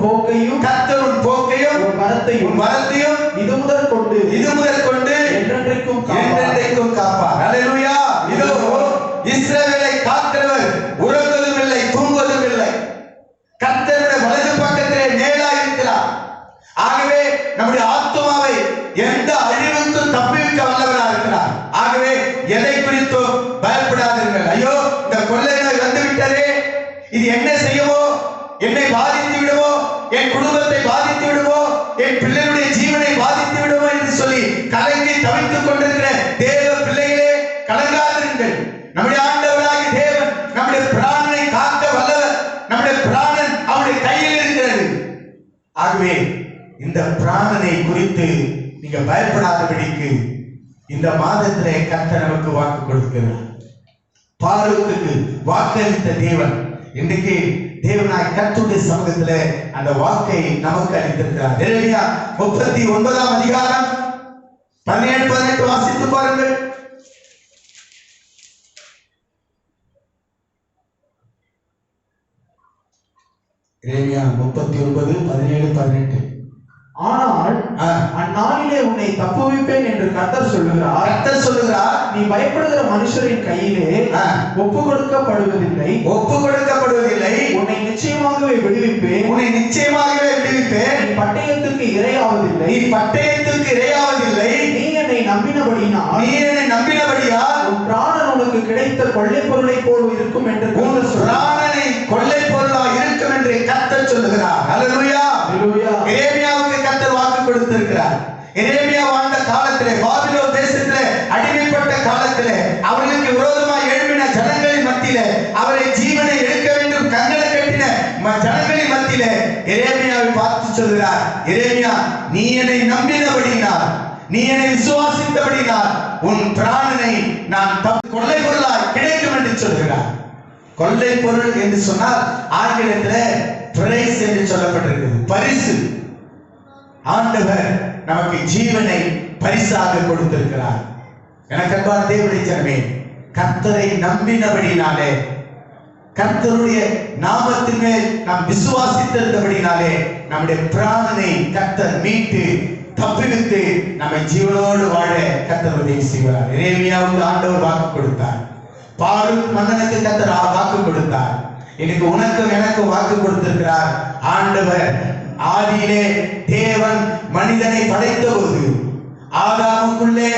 போக்கையும் உன் வரத்தையும் இது முதல் கொண்டு என்றென்றைக்கும் காப்பார். அல்லேலூயா. இதோ இஸ்ரவேலை காக்கிறவர் உறங்குவதும் இல்லை, தூங்குவதும் இல்லை. கர்த்தருடைய வலது பக்கத்திலே நிழலாய் இருக்கிறார். ஆகவே நம்முடைய ஆத்துமாவை எந்த அழிவுக்கும் தப்புவிக்க வல்லவராக இருக்கிறார். ஆகவே எதை குறித்தோ பயப்படாதீர்கள். ஐயோ, இந்த கொள்ளை நோய் வந்து விட்டதே, இது என்ன செய்யுமோ, என்னை பாதித்து விடுமோ, என் குடும்பத்தை பாதித்து விடுமோ, என் பிள்ளைகளுடைய ஜீவனை பாதித்து விடுமோ என்று சொல்லி கலங்கி தவித்துக் கொண்டிருக்கிற தேவ பிள்ளைகளே, கலங்காதிருங்கள். நம்முடைய ஆண்டவராகிய தேவன் நம்முடைய பிராணனை காக்க வல்லவர். நம்முடைய பிராணன் அவருடைய கையில் இருக்கிறது. ஆகவே இந்த பிராணனை குறித்து நீங்க பயப்படாதபடிக்கு இந்த மாதத்திலே கர்த்தர் நமக்கு வாக்கு கொடுக்கிறார். பாரூக்குக்கு வாக்களித்த தேவன் இன்றைக்கு தேவனாய் கர்த்தருடைய சமூகத்திலே அந்த வாக்கை நமக்கு அளித்திருக்கிறார். எரேமியா 39ஆம் அதிகாரம் 17-18 வாசித்து பாருங்கள். எரேமியா 39:17-18. ஆனால் அந்நாளிலே உன்னை தப்புவிப்பேன் என்று கர்த்தர் சொல்லுகிறார். நீ பயப்படுகிற மனுஷரின் கையிலே ஒப்பு கொடுக்கப்படுவதில்லை. உன்னை நிச்சயமாகவே விடுவிப்பேன். நீ பட்டயத்துக்கு இரையாவதில்லை. நீ என்னை நம்பினபடியால் உன் பிராணன் உனக்கு கிடைத்த கொள்ளை பொருளை போல் இருக்கும் என்று கொள்ளை பொருளாய் இருக்கும் என்று கர்த்தர் சொல்லுகிறார். அல்லேலூயா. எரேமியாவுக்கு கர்த்தர் வாக்கு கொடுத்திருக்கிறார். எரேமியா வாழ்ந்த காலத்திலே, பாபிலோன் தேசத்திலே அடிமைப்பட்ட காலத்திலே, அவர்களுக்கு விரோதமாக எழும்பின ஜனங்களின் மத்தியிலே, அவரை ஜீவனை எடுக்க வேண்டும் கங்கண கட்டின ஜனங்களின் மத்தியிலே எரேமியாவை பார்த்து சொல்கிறார், எரேமியா, நீ என்னை நம்பினபடியினால், நீ என்னை விசுவாசித்தபடியினால் உன் பிராணனை நான் கொள்ளை பொருளாய் கிடைக்கும் என்று சொல்கிறார். கொள்ளை பொருள் என்று சொன்னால் ஆங்கிலத்தில் பிரைஸ் என்று சொல்லப்பட்டிருக்கிறது, பரிசு. ஆண்டவர் நமக்கு ஜீவனை பரிசாக கொடுத்திருக்கிறார். எனக்கு அன்பான தேவனுடைய ஜனமே, கர்த்தரை நம்பினபடினாலே, கர்த்தருடைய நாமத்தின் மேல் நாம் விசுவாசித்திருந்தபடினாலே நம்முடைய பிராணனை கர்த்தர் மீட்டு தப்புவித்து நம்மை ஜீவனோடு வாழ கர்த்தர் உதவி செய்வார். எரேமியாவுக்கு ஆண்டவர் வாக்கு கொடுத்தார். பாரூக் மன்னனுக்கு கர்த்தர் வாக்கு கொடுத்தார். இன்னைக்கு உனக்கும் எனக்கும் வாக்கு கொடுத்திருக்கிறார். ஆண்டவர் ஆதியிலே தேவன் மனிதனை படைத்த போது ஆதாமுக்குள்ளே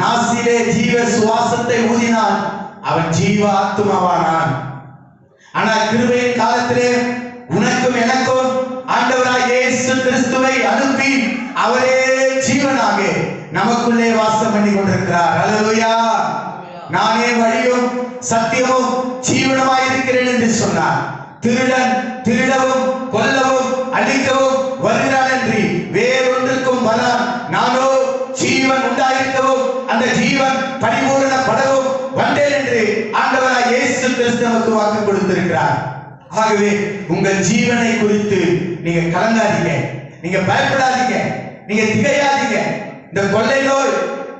நாசிலே ஜீவ சுவாசத்தை ஊதினான். அவன் ஜீவ ஆத்துமாவானான். ஆனால் கிருபையின் காலத்திலே உனக்கும் எனக்கும் ஆண்டவராய் இயேசு கிறிஸ்துவை அனுப்பி அவரே ஜீவனாக நமக்குள்ளே வாசம் பண்ணி கொண்டிருக்கிறார். அல்லேலூயா. நானே வழியும் சத்தியமும் ஜீவனமாய் இருக்கிறேன் என்று சொன்னார். திருடன் திருடவும் கொல்லவும் அழிக்கவும் வருகிறான் என்று வேறொன்றுக்கும் வரான். நானோ ஜீவன் உண்டாயிருக்கவும் அந்த ஜீவன் பரிபூரணப்படவும் வந்தேன் என்று ஆண்டவராய் இயேசு கிறிஸ்து நமக்கு வாக்கு கொடுத்திருக்கிறார். ஆகவே உங்கள் ஜீவனை குறித்து நீங்க கலங்காதீங்க, நீங்க பயப்படாதீங்க, நீங்க திகையாதீங்க. இந்த கொள்ளை நோய்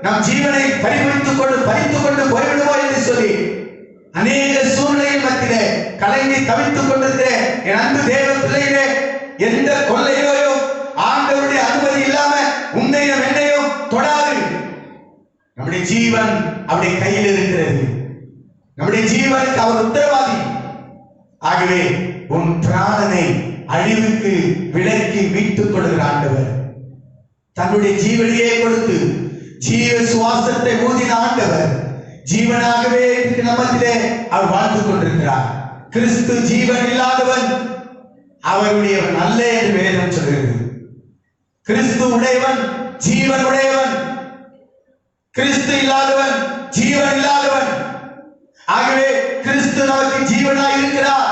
நம் ஜீவனை பறித்துக் கொண்டு போய்விடுமோ என்று சொல்லி அநேக சூழ்நிலையின் மத்தியிலே கலங்கி தவித்துக் கொண்டிருக்கிற என் அன்பு தேவ பிள்ளைகளே, எந்த கொள்ளை நோயும் ஆண்டவருடைய அனுமதி இல்லாம உன்னையும் என்னையும் தொடாது. நம்முடைய ஜீவன் அவருடைய கையில் இருக்கிறது. நம்முடைய ஜீவனுக்கு அவர் உத்தரவாதி. ஆகவே உன் பிராணனை அழிவுக்கு விலக்கி மீட்டுக் கொள்கிற ஆண்டவர், தன்னுடைய ஜீவனையே கொடுத்து ஜீவ சுவாசத்தை ஊதின ஆண்டவர் ஜீவனாகவே நம்மத்திலே அவர் வாழ்ந்து கொண்டிருக்கிறார். கிறிஸ்து ஜீவன் இல்லாதவன் அவருடையவன் அல்ல என்று வேதம் சொல்கிறது. கிறிஸ்து உடையவன் ஜீவன் உடையவன், கிறிஸ்து இல்லாதவன் ஜீவன் இல்லாதவன். ஆகவே கிறிஸ்து நமக்கு ஜீவனாய் இருக்கிறார்.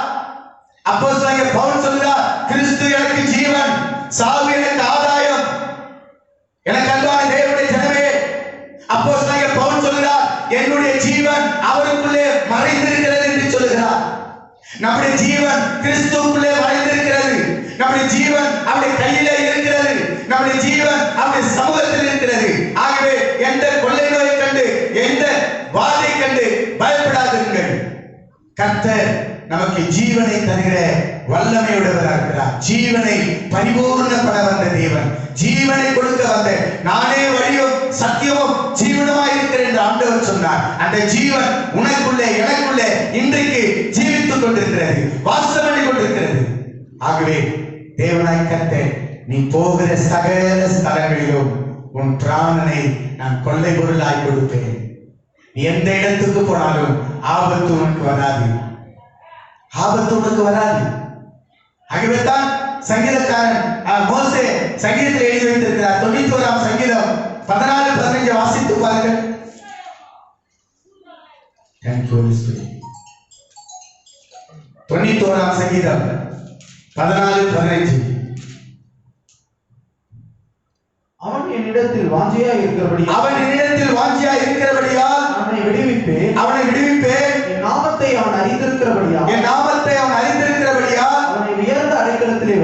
அப்போஸ்தலனாகிய பவுல் சொல்கிறார், கிறிஸ்து எனக்கு ஜீவன், சாவு எனக்கு ஆதாயம். எனக்கு அன்பான தேவனுடைய ஜனமே, அப்போஸ்தலனாகிய நம்முடைய ஜீவன் கிறிஸ்துவுக்குள்ளே மறைந்திருக்கிறது. நம்முடைய ஜீவன் அவருடைய கையிலே இருக்கிறது. நம்முடைய ஜீவன் அவருடைய சமூகத்தில் இருக்கிறது. ஆகவே எந்த கொள்ளை நோயை கண்டு, எந்த வாதை கண்டு பயப்படாதீர்கள். கர்த்தர் நமக்கு ஜீவனை தருகிற வல்லமையுடையவராக இருக்கிறார். ஜீவனை பரிபூர்ணப்பட வந்த தேவன், ஜீவனை கொடுக்க வந்த, நானே வழியும் சத்தியமும் ஜீவனமாய் இருக்கிறேன் என்று ஆண்டவர் சொன்னார். அந்த ஜீவன் உனக்குள்ளே எனக்குள்ளே இன்றைக்கு ஜீவித்துக் கொண்டிருக்கிறது, வாசம் பண்ணி கொண்டிருக்கிறது. ஆகவே தேவனாய் கர்த்தர், நீ போகிற சகல ஸ்தலங்களிலும் உன் பிராணனை நான் கொள்ளை பொருளாய் கொடுப்பேன். நீ எந்த இடத்துக்கு போனாலும் ஆபத்து உனக்கு வராது, ஆபத்து உனக்கு வராது. ஆகவே தான் சங்கீதக்காரன் மோசே சங்கீதத்தில் எழுதி வைத்திருக்கிறார். 91ஆம் சங்கீதம் 14-15 வாசித்து பாருங்கள். 91ஆம் சங்கீதம் 14-15. அவன் என்னிடத்தில் வாஞ்சியா இருக்கிறபடியால் அவனை விடுவிப்பேன். என் நாமத்தை அவன் அறிந்திருக்கிறபடியால் அவனை உயர்ந்த அடைக்கலத்திலே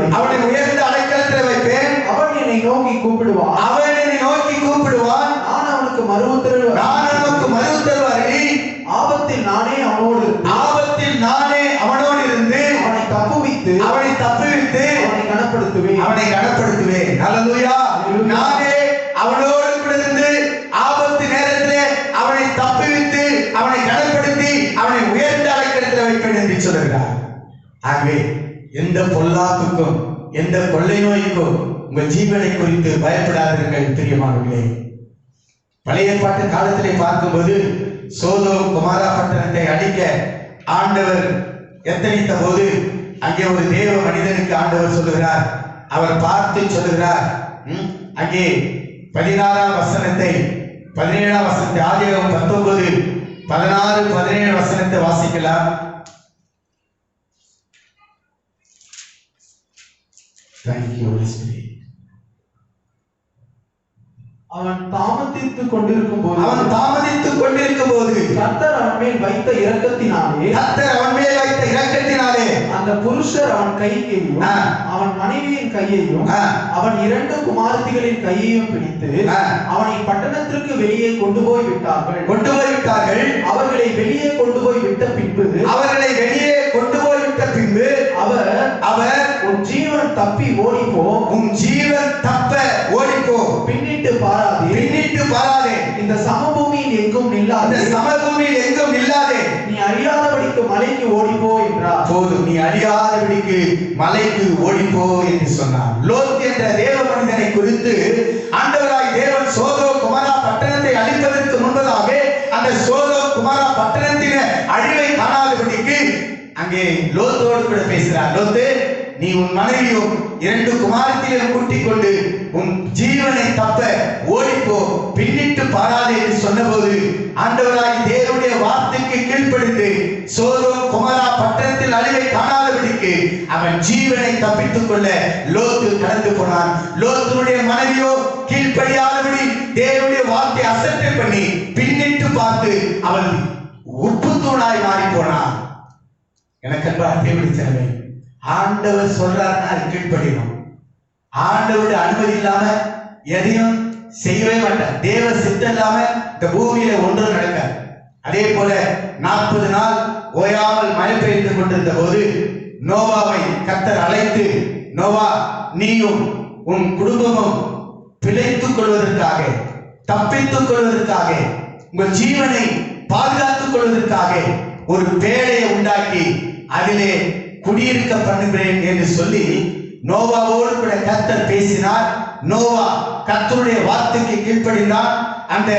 வைப்பேன். அவன் என்னை நோக்கி கூப்பிடுவான். நான் அவனுக்கு மறு உத்தரவு அருளி ஆபத்தில் நானே அவனோடு இருந்து அவனை தப்புவித்து அவனை கனப்படுத்துவேன். ஹல்லேலூயா. நானே அவனோடு கூட இருந்து ஆபத்து நேரத்திலே அவனை தப்புவித்து அவனை கனப்படுத்தி அவனை உயர்ந்த அடைக்கலத்தில் வைப்பேன் என்று சொல்கிறார். ஆகவே எந்த பொல்லாப்புக்கும் எந்த கொள்ளை நோய்க்கும் உங்கள் ஜீவனை குறித்து பயப்படாதீர்கள் பிரியமானவர்களே. பழைய ஏற்பாட்டு காலத்திலே பார்க்கும்போது சோதோம் குமாரா பட்டணத்தை அழிக்க ஆண்டவர் எத்தனித்த போது அங்கே ஒரு தேவ மனிதனுக்கு ஆண்டவர் சொல்லுகிறார். அவர் பார்த்து சொல்லுகிறார். அங்கே 16ஆம் வசனத்தை 17ஆம் வசனத்தை ஆதியாகமம் 19:16-17 வசனத்தை வாசிக்கலாம். Thank you, Holy Spirit. அவன் தாமதித்துக் கொண்டிருக்கும் போது கர்த்தர் அவன் மேல் வைத்த இரக்கத்தினாலே அந்த புருஷர் அவன் கையையும் அவன் மனைவியின் கையையும் அவன் 2 குமாரத்திகளின் கையையும் பிடித்து அவனை பட்டணத்திற்கு வெளியே கொண்டு போய் விட்டார்கள். அவர்களை வெளியே கொண்டு போய் விட்ட பின்பு அவர் உன் ஜீவன் தப்பி ஓடிப்போ, பின்னிட்டு பாராதே, இந்த சமபூமியில் எங்கும் நில்லாதே, நீ அறியாதபடிக்கு மலைக்கு ஓடிப்போ என்றார். போதும், நீ அறியாதபடிக்கு மலைக்கு ஓடிப்போ என்று சொன்னார். லோத் என்ற தேவ மனிதனை குறித்து ஆண்டவராய் தேவன் சோதோம் குமாரா பட்டணத்தை அழிப்பதற்கு முன்பதாக அந்த சோதோம் குமாரா பட்டணத்தின் அழிவை காணாதபடிக்கு அங்கே லோத்தோடு கூட பேசுகிறார். லோத்து, நீ உன் மனைவியும் 2 குமாரத்திலும் கூட்டிக் கொண்டு உன் ஜீவனை தப்ப ஓடிப்போ, பின்னிட்டு பாராதே என்று சொன்னபோது ஆண்டவராகி தேவனுடைய வார்த்தைக்கு கீழ்ப்படிந்து சோதோம் குமாரா பட்டணத்தில் அழிவை காணாதபடிக்கு அவன் ஜீவனை தப்பித்துக் கொள்ள லோத்து கடந்து போனான். லோத்துடைய மனைவியோ கீழ்ப்படியாதபடி தேவனுடைய வார்த்தை அசட்டை பண்ணி பின்னிட்டு பார்த்து அவன் உப்பு தூணாய் மாறி போனான். எனக்கு தேவனுடைய ஆண்டவர் சொல்றாருன்னா கீழ்ப்படியணும். ஆண்டவருடைய அனுமதி இல்லாம எதையும் செய்யவே மாட்டார். தேவ சித்தம் இல்லாம இந்த பூமியில ஒன்றும் நடக்காது. அதே போல 40 நாள் ஓயாமல் மழை பெய்து கொண்டிருந்த போது நோவாவை கர்த்தர் அழைத்து, நோவா, நீயும் உன் குடும்பமும் பிழைத்துக் கொள்வதற்காக, தப்பித்துக் கொள்வதற்காக, உங்கள் ஜீவனை பாதுகாத்துக் கொள்வதற்காக ஒரு பேழையை உண்டாக்கி அதிலே குடியிருக்க பண்ணுகிறேன் என்று சொல்லி நோவாவோடு கூட கர்த்தர் பேசினார். நோவா கர்த்தருடைய வார்த்தைக்கு கீழ்ப்படிந்தார். அந்த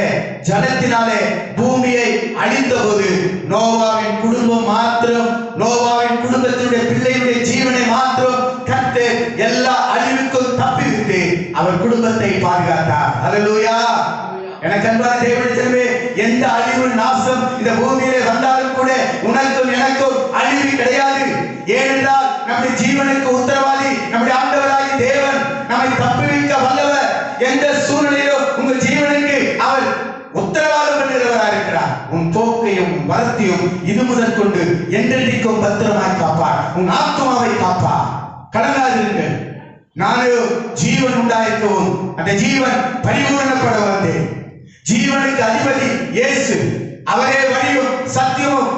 ஜலத்தினாலே பூமியை அழித்த போது நோவாவின் குடும்பம் மாத்திரம், நோவாவின் குடும்பத்தினுடைய பிள்ளைகளுடைய ஜீவனை மாத்திரம் கர்த்தர் எல்லா அழிவுக்கும் தப்பிவிட்டு அவர் குடும்பத்தை பாதுகாத்தார். ஹல்லேலூயா. எனக்கு அன்பான தேவனே, எந்த அழிவு நாசம் இந்த பூமியிலே வந்தாலும் கூட உனக்கும் எனக்கும் அழிவு கிடையாது. ஏனென்றால் நம்முடைய ஜீவனுக்கு உத்தரவாதி நம்முடைய ஆண்டவராகிய தேவன். நம்மை தப்புவிக்க வல்லவர். எந்த சூழ்நிலையிலும் உங்கள் ஜீவனுக்கு அவர் உத்தரவாதம் பண்ணுகிறவராக இருக்கிறார். உன் போக்கையும் வரத்தையும் இது முதல் கொண்டு என்றென்றைக்கும் பத்திரமாய் காப்பார். உன் ஆத்மாவை காப்பார். கலங்காதிருங்கள். நானோ ஜீவன் உண்டாயிருக்கவும் அந்த ஜீவன் பரிபூரணப்பட வந்தேன். ஜீவனுக்கு அதிபதி இயேசு. அவரே வழியும் சத்தியமும்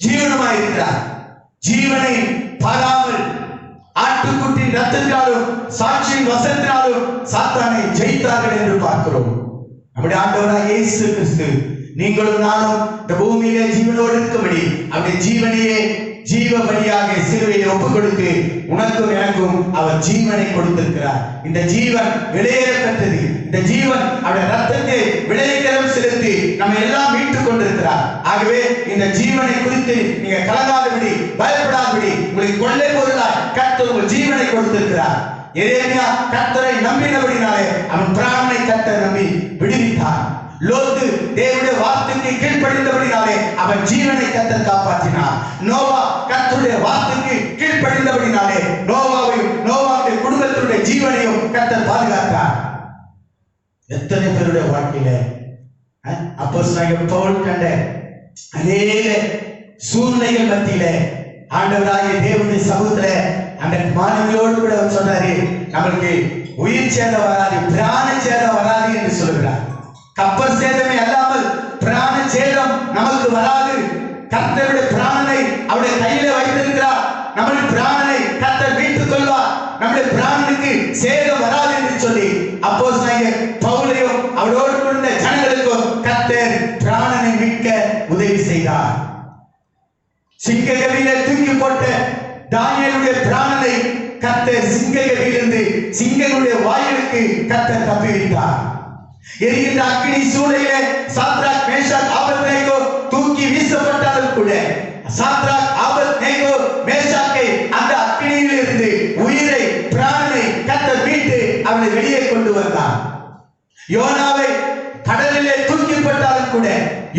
ஜீவனுமாயிருக்கிறார். ஜீவனை பாராமல் ஆட்டுக்குட்டின் ரத்தத்தினாலும் சாட்சியின் வசனத்தினாலும் சாத்தானை ஜெயித்தார்கள் என்று பார்க்கிறோம். நம்முடைய ஆண்டவராகிய இயேசு கிறிஸ்து நீங்களும் நானும் இந்த பூமியிலே ஜீவனோடு இருக்கும்படி அவருடைய ஜீவனையே ஜீவ பலியாக சிலுவையை ஒப்புக் கொடுத்து உனக்கும் எனக்கும் அவர் ஜீவனை கொடுத்திருக்கிறார். இந்த ஜீவன் விலையேறப்பட்டது. இந்த ஜீவன் அவருடைய ரத்தத்தை விலைக்கரம் செலுத்தி நம்ம எல்லாம் மீட்டுக் கொண்டிருக்கிறார். ஆகவே இந்த ஜீவனை குறித்து நீங்க கலங்காதபடி, பயப்படாதபடி, உங்களுக்கு கொள்ளை பொருளாய் கர்த்தர் உங்கள் ஜீவனை கொடுத்திருக்கிறார். எரேமியா கர்த்தரை நம்பினபடினாலே அவன் பிராணனை கர்த்தர் நம்பி விடுவித்தார். லோத்து தேவனுடைய வார்த்தைக்கு கீழ்ப்படிந்தபடினாலே அவன் ஜீவனை கர்த்தர் காப்பாற்றினார். நோவா கர்த்தருடைய வார்த்தைக்கு கீழ்ப்படிந்தபடினாலே நோவாவுடைய குடும்பத்தினுடைய ஜீவனையும் கர்த்தர் பாதுகாத்தார். எத்தனை பேருடைய வாழ்க்கையில அப்போஸ்தலனாகிய பவுல் கண்ட அநேக சூழ்நிலைகள் மத்தியில ஆண்டவராகிய தேவனுடைய சமூகத்துல அந்த மாணவியோடு கூட சொன்னாரு, நம்மளுக்கு உயிர் சேதம் வராது, பிராண சேதம் வராது என்று சொல்கிறார். கப்பல் சேதமே அல்லாமல் பிராண சேதம் நமக்கு வராது. கர்த்தருடைய பிராணனை அவருடைய கையில வைத்திருக்கிறார். நம்முடைய பிராணனை கர்த்தர் மீட்டுக் கொள்வார். நம்முடைய பிராணனுக்கு சேதம் வராது என்று சொல்லி அப்போஸ்தலனாகிய பவுலையும் அவரோடு இருந்த ஜனங்களுக்கும் கர்த்தர் பிராணனை மீட்க உதவி செய்தார். சிங்க கவியிலே தூக்கி போட்ட தானியேலுடைய பிராணனை கர்த்தர் சிங்க கவியிலிருந்து சிங்கங்களுடைய வாயிலுக்கு கர்த்தர் தப்பி வைத்தார். எரிகின்ற அக்கினி சூளையிலே சாத்ராக் மேஷாக் ஆபேத்நேகோ தூக்கி வீசப்பட்டாலும் கூட சாத்ராக் ஆபேத்நேகோ மேஷாக்கை அந்த அக்கினியில் இருந்து உயிரை பிராணனை கர்த்தர் மீட்டு அவனை வெளியே கொண்டு வந்தார். யோனாவை கடலிலே தூக்கிப்பட்டாலும் கூட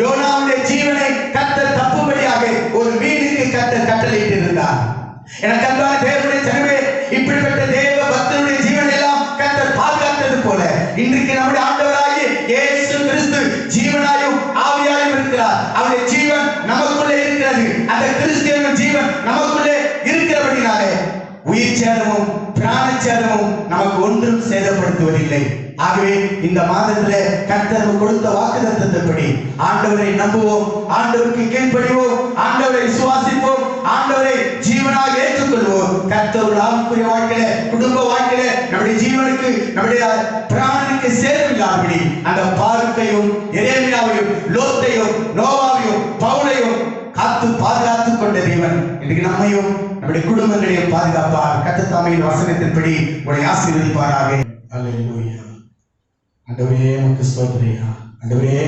யோனாவுடைய ஜீவனை கர்த்தர் தப்பும்படியாக ஒரு மீனுக்கு கர்த்தர் கட்டளையிட்டிருந்தார். எனக்கு அன்பான தேவனுடைய ஜனமே, இப்படிப்பட்ட தேவ பக்தருடைய ஜீவனை எல்லாம் கர்த்தர் பாதுகாத்தது போல இன்றைக்கு நம்முடைய ஆண்டவராகிய இயேசு கிறிஸ்து ஜீவனாயும் ஆவியாயும் இருக்கிறார். அவருடைய ஜீவன் நமக்குள்ளே இருக்கிறது. அந்த கிறிஸ்துவின் ஜீவன் நமக்குள்ளே இருக்கிறபடினாலே உயிர் சேதமும் பிராண சேதமும் நமக்கு ஒன்றும் சேதப்படுத்துவதில்லை. ஆகவே இந்த மாதத்திலே கர்த்தர் கொடுத்த வாக்குத்தத்தத்தின்படி ஆண்டவரை நம்புவோம், ஆண்டவருக்கு கீழ்ப்படிவோம், ஆண்டவரை விசுவாசிப்போம், ஆண்டவரை ஜீவனாக ஏற்றுக்கொள்வோம். கர்த்தர் ஆவிக்குரிய வாழ்க்கையில, குடும்ப வாழ்க்கையில நம்முடைய ஜீவனுக்கு, நம்முடைய பிராணனுக்கு சேதமில்லாதபடி அந்த பாருக்கையும் எரேமியாவையும் லோத்தையும் நோவாவையும் பவுலையும் காத்து பாதுகாத்துக் கொண்ட தேவன் இன்றைக்கு நம்மையும் நம்முடைய குடும்பங்களையும் பாதுகாப்பார். கர்த்தர் தாமின் வசனத்தின்படி உங்களை ஆசீர்வதிப்பாராக. அல்லேலூயா. ஆண்டவரே உமக்கு ஸ்தோத்திரம். ஆண்டவரே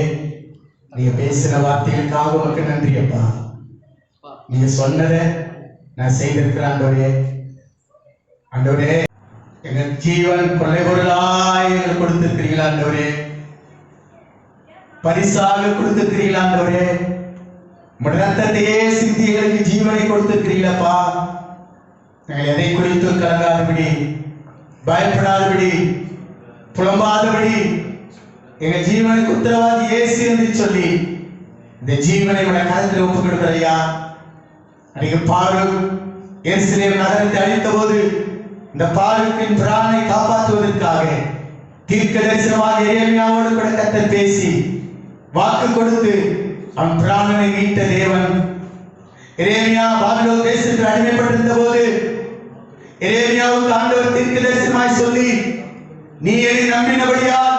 நீங்க பேசின வார்த்தைகளுக்காக உமக்கு நன்றி அப்பா. நீங்க சொன்னதை நான் செய்திருக்கிறேன் ஆண்டவரே. ஆண்டவரே எங்க ஜீவன் கொள்ளை பொருளாய் எங்களுக்கு கொடுத்திருக்கிறீங்களா ஆண்டவரே, பரிசாக கொடுத்திருக்கிறீங்களா ஆண்டவரே, உங்களுடைய ரத்தத்தையே சிந்தி எங்களுக்கு ஜீவனை கொடுத்திருக்கிறீங்களப்பா. நாங்கள் எதை குறித்து கலங்காதபடி, பயப்படாதபடி, புலம்பாதபடி எங்க ஜீவனுக்கு உத்தரவாதி இயேசு என்று சொல்லி இந்த ஜீவனை உடைய கருத்தில் ஒப்புக் கொடுக்கிறையா. அன்றைக்கு பாருக் எருசலேம் நகரத்தை அழித்த போது இந்த பாருக்கின் பிராணனை காப்பாற்றுவதற்காக தீர்க்க தரிசனமாக எரேமியாவோடு கூட கர்த்தர் பேசி வாக்கு கொடுத்து அவன் பிராணனை மீட்ட தேவன். எரேமியா பாபிலோன் தேசத்தில் அடிமைப்பட்டிருந்த போது எரேமியாவுக்கு ஆண்டவர் தீர்க்க தரிசனமாய் சொல்லி, நீ என்னை நம்பினபடியால்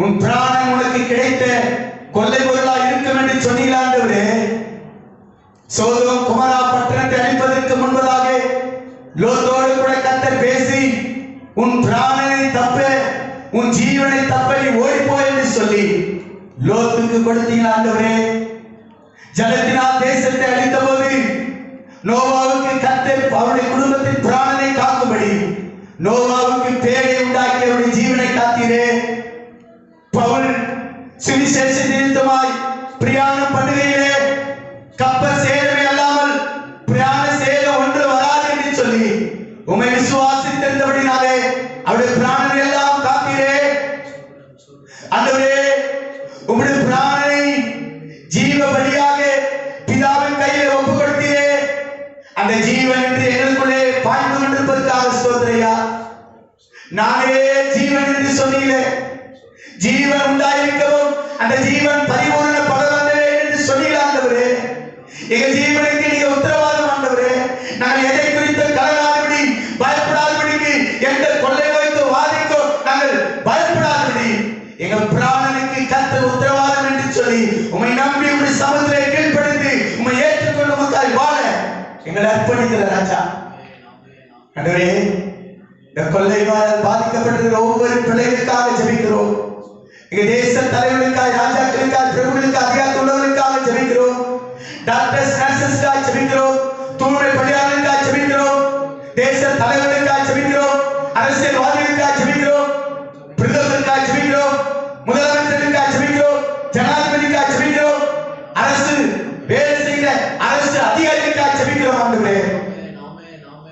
உன் பிராணன் உனக்கு கிடைத்த கொள்ளை பொருளாய் இருக்கும் என்று சொன்னீங்களா ஆண்டவரே. சோதோம் குமாரா பட்டணத்தை அழிப்பதற்கு முன்பதாக லோத்தோடு கூட கர்த்தர் பேசி, உன் பிராணனை தப்ப, உன் ஜீவனை தப்ப நீ ஓடிப்போ என்று சொல்லி லோத்துக்கு கொடுத்தீங்களா ஆண்டவரே. ஜலத்தினால் தேசத்தை அழித்த போது நோவாவுக்கு கர்த்தர் அவருடைய குடும்பத்தின் பிராணனை காக்கும்படி நோவாவுக்கு பேரை உண்டாக்கி அவருடைய ஜீவனை காத்தீரே. பவுல் சுவிசேஷ நிமித்தமாய் பிரயாணம் பண்ணுகையிலே கப்பல் சேதமே அல்லாமல் பிரயாண சேதம் ஒன்று வராது என்று சொல்லி உம்மை விசுவாசித்திருந்தபடினாலே அவருடைய பிராணனை எல்லாம் காத்தீரே. ஆண்டவரே உம்முடைய பிராணனை ஜீவ பலியாக அந்த ஜீவன் என்று எங்களுக்குள்ளே பாய்ந்து கொண்டிருப்பதற்காக ஸ்தோத்திரையா. நானே ஜீவன் என்று சொன்னீங்களே, ஜீவன் உண்டாயிருக்கவும் அந்த ஜீவன் பரிபூரணப்பட வந்தவே என்று சொன்னீங்களா ஆண்டவரே. எங்க ஜீவனுக்கு நீங்க உத்தரவாதம் ஆண்டவரே. நாங்கள் எதை குறித்து கலராதபடி பயப்படாதபடிக்கு, எந்த கொள்ளை வைத்து வாதிக்கோ நாங்கள் பயப்படாதபடி, எங்கள் பிராணனுக்கு கர்த்தர் உத்தரவாதம் என்று சொல்லி உம்மை நம்பி உம்முடைய சமூகத்திலே கீழ்ப்படிந்து உம்மை ஏற்றுக்கொண்டு உமக்காய் வாழ எங்களை அர்ப்பணிக்கிற ராஜா. ஆண்டவரே, இந்த கொள்ளை நோயால் பாதிக்கப்பட்டிருக்கிற ஒவ்வொரு பிள்ளைகளுக்காக ஜெபிக்கிறோம். எங்க தேச தலைவர்களுக்காக, ராஜாக்களுக்காக, பிரபுகளுக்காக, அதிகாரத்தில் உள்ளவர்களுக்காக ஜெபிக்கிறோம். டாக்டர்ஸ், நர்சஸ்க்காக ஜெபிக்கிறோம். தூய்மை பணியாளர்களுக்காக ஜெபிக்கிறோம். தேச தலைவர்களுக்காக ஜெபிக்கிறோம். அரசியல்வாதிகளுக்காக ஜெபிக்கிறோம். பிரதமருக்காக ஜெபிக்கிறோம். முதலமைச்சருக்காக ஜெபிக்கிறோம். ஜனாதிபதிக்காக ஜெபிக்கிறோம். அரசு வேலை செய்கிற அரசு அதிகாரிகளுக்காக ஜெபிக்கிறோம். ஆண்டவரே,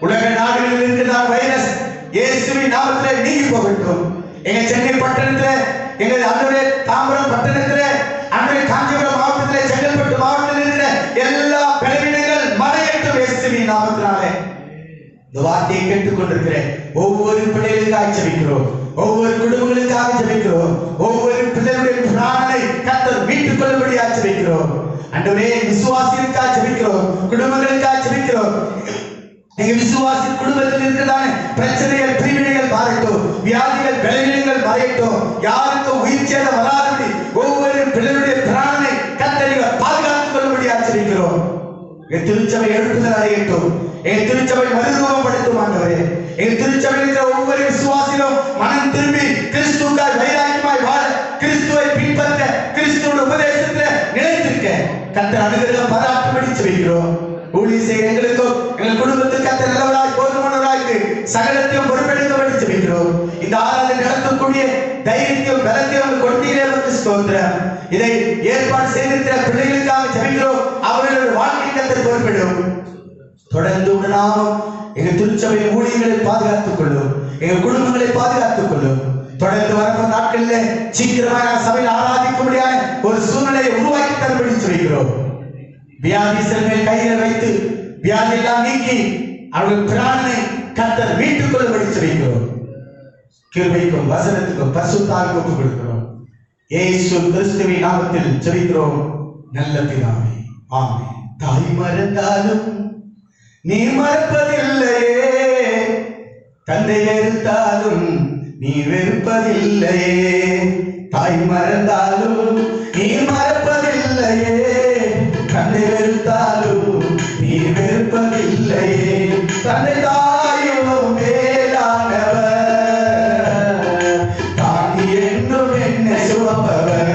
உலக நாடுகளில் இருக்கிற வைரஸ் இயேசுவின் நாமத்திலே நீங்கி போகட்டும். எங்க சென்னை பட்டணத்திலே, எங்க ஆண்டவரே தாம்பரம் பட்டணத்திலே, ஆண்டவரே காஞ்சிபுரம் மாவட்டத்திலே, செங்கல்பட்டு மாவட்டத்தில் இருக்கிற எல்லா பலவீனங்கள் மறையட்டும் இயேசுவின் நாமத்தினாலே. இந்த வார்த்தையை கேட்டுக் கொண்டிருக்கிற ஒவ்வொரு பிள்ளைகளுக்காக ஜெபிக்கிறோம். ஒவ்வொரு குடும்பங்களுக்காக ஜெபிக்கிறோம். ஒவ்வொரு பிள்ளைகளுடைய பிராணனை கர்த்தர் மீட்டுக் கொள்ளும்படியாக ஜெபிக்கிறோம். ஆண்டவரே, விசுவாசிகளுக்காக ஜெபிக்கிறோம். குடும்பங்களுக்காக ஜெபிக்கிறோம். எங்க விசுவாசி குடும்பத்தில் இருக்கிறதான பிரச்சனைகள், பிரிவினைகள் மாறட்டும். வியாதிகள், பலவீனங்கள் மறையட்டும். யாருக்கும் உயிர் சேதம் வராதபடி ஒவ்வொரு பிள்ளைகளுடைய பிராணனை கர்த்தர் பாதுகாத்துக் கொள்ளும்படியாக ஜெபிக்கிறோம். என் திருச்சபை எழுப்புதல் அடையட்டும். என் திருச்சபை மறுரூபப்படுத்தும் ஆண்டவரே. என் திருச்சபையில் இருக்கிற ஒவ்வொரு விசுவாசிலும் மனம் திரும்பி கிறிஸ்துவுக்காய் வைராக்கியமாய் வாழ, கிறிஸ்துவை பின்பற்ற, கிறிஸ்துவோட உபதேசத்தில் நிலைத்திருக்க கர்த்தர் அனுகிரகம் பாராட்டும்படி ஜெபிக்கிறோம். ஊழியர் செய்கிற எங்களுக்கும் எங்கள் குடும்பத்துக்கு கர்த்தர் நல்லவராய் போதுமானவராய்க்கு சகலத்தையும் பொறுப்பெடுக்கும்படி ஜெபிக்கிறோம். இந்த ஆராதனை நடத்தக்கூடிய தைரியத்தையும் பலத்தையும் கொடுத்தீரே உமக்கு ஸ்தோத்திரம். இதை ஏற்பாடு செய்திருக்கிற பிள்ளைகளுக்காக ஜெபிக்கிறோம். அவர்களுடைய வாழ்க்கை கர்த்தர் பொறுப்பெடும். தொடர்ந்து உடனாகும் எங்க திருச்சபை ஊழியர்களை பாதுகாத்துக் கொள்ளும். எங்க குடும்பங்களை பாதுகாத்துக் கொள்ளும். தொடர்ந்து வரப்போற நாட்களில் சீக்கிரமாக சபையில் ஆராதிக்கும்படியான ஒரு சூழ்நிலையை உருவாக்கி தரும்படி சொல்கிறோம். வியாதிகள் மேல் கைகளை வைத்து வியாதி எல்லாம் நீக்கி அவர்கள் பிராணனை கர்த்தர் மீட்டுக் கொள்ளும்படி சொல்கிறோம். கிருபைக்கும் வசனத்துக்கும் பரிசுத்தாவிக்கும் ஒப்புக் கொடுக்கிறோம். இயேசு கிறிஸ்துவின் நாமத்தில் ஜெபிக்கிறோம் நல்ல பிதாவே, ஆமென். தாய் மறந்தாலும் நீ மறப்பதில்லையே, தந்தை வெறுத்தாலும் நீ வெறுப்பதில்லையே. தாய் மறந்தாலும் நீ மறப்பதில்லையே, தந்தை வெறுத்தாலும் நீ வெறுப்பதில்லையே. தந்தை தாயும் மேலானவர், தாய் என்றும் என்னை சுமப்பவர்.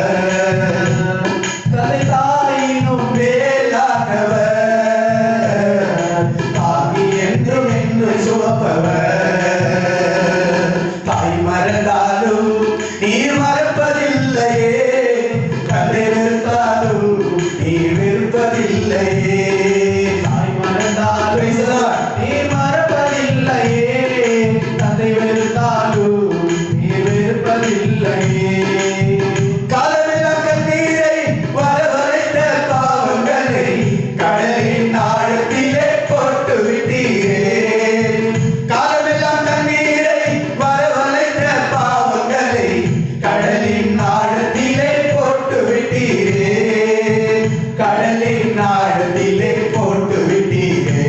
தந்தை தாயினும் மேலானவர், தாய் மறந்தாலும் நீ மறப்பதில்லையே, தந்தை வெறுத்தாலும் நீ வெறுப்பதில்லையே. தாய் மறந்தாலும் நீ மறப்பதில்லையே, தந்தை வெறுத்தாலும் நீ வெறுப்பதில்லையே. காலமெல்லாம் கண்ணீரை வரவழைத்த பாவங்களை கடலின் ஆழத்திலே போட்டு விட்டீரே. காலமெல்லாம் கண்ணீரை வரவழைத்த பாவங்களை கடலின் ஆழத்திலே போட்டு விட்டீரே. கடலின் ஆழத்திலே போட்டு விட்டீரே.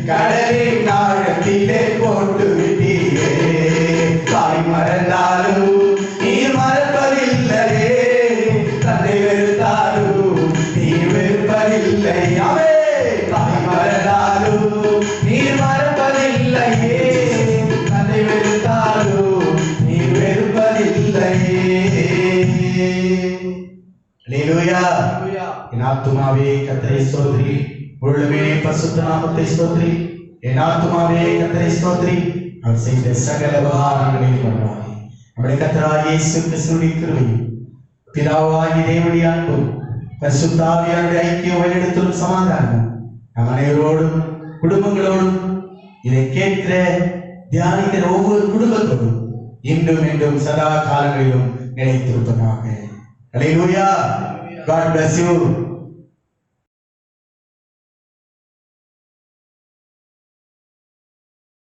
கடலின் ஆழத்திலே போட்டு விட்டீரே. தாய் மறந்தாலும் நீ மறப்பதில்லையே, தந்தை வெறுத்தாலும் நீ வெறுப்பதில்லையாவே. தாய் மறந்தாலும் நீ மறப்பதில்லையே, தந்தை வெறுத்தாலும் நீ வெறுப்பதில்லையே. அல்லேலூயா. என் ஆத்துமாவே கர்த்தரை ஸ்தோத்திரி, உள்ளமே பரிசுத்த நாமத்தை ஸ்தோத்திரி. என் ஆத்துமாவே கர்த்தரை ஸ்தோத்திரி, அவர் செய்த சகல உபகாரங்களையும் கொண்டாடி. நம்முடைய கர்த்தராகிய இயேசு கிறிஸ்துவின் கிருபையும் பிதாவாகிய தேவனுடைய அன்பும் பரிசுத்த ஆவியானவருடைய ஐக்கியம் வழிநடத்தலும் சமாதானம் நம் அனைவரோடும் குடும்பங்களோடும் இதை கேட்கிற தியானிக்கிற ஒவ்வொரு குடும்பத்தோடும் இன்றும் என்றும் சதா காலங்களிலும் நிலைத்திருப்பதாக. Hallelujah. God bless you.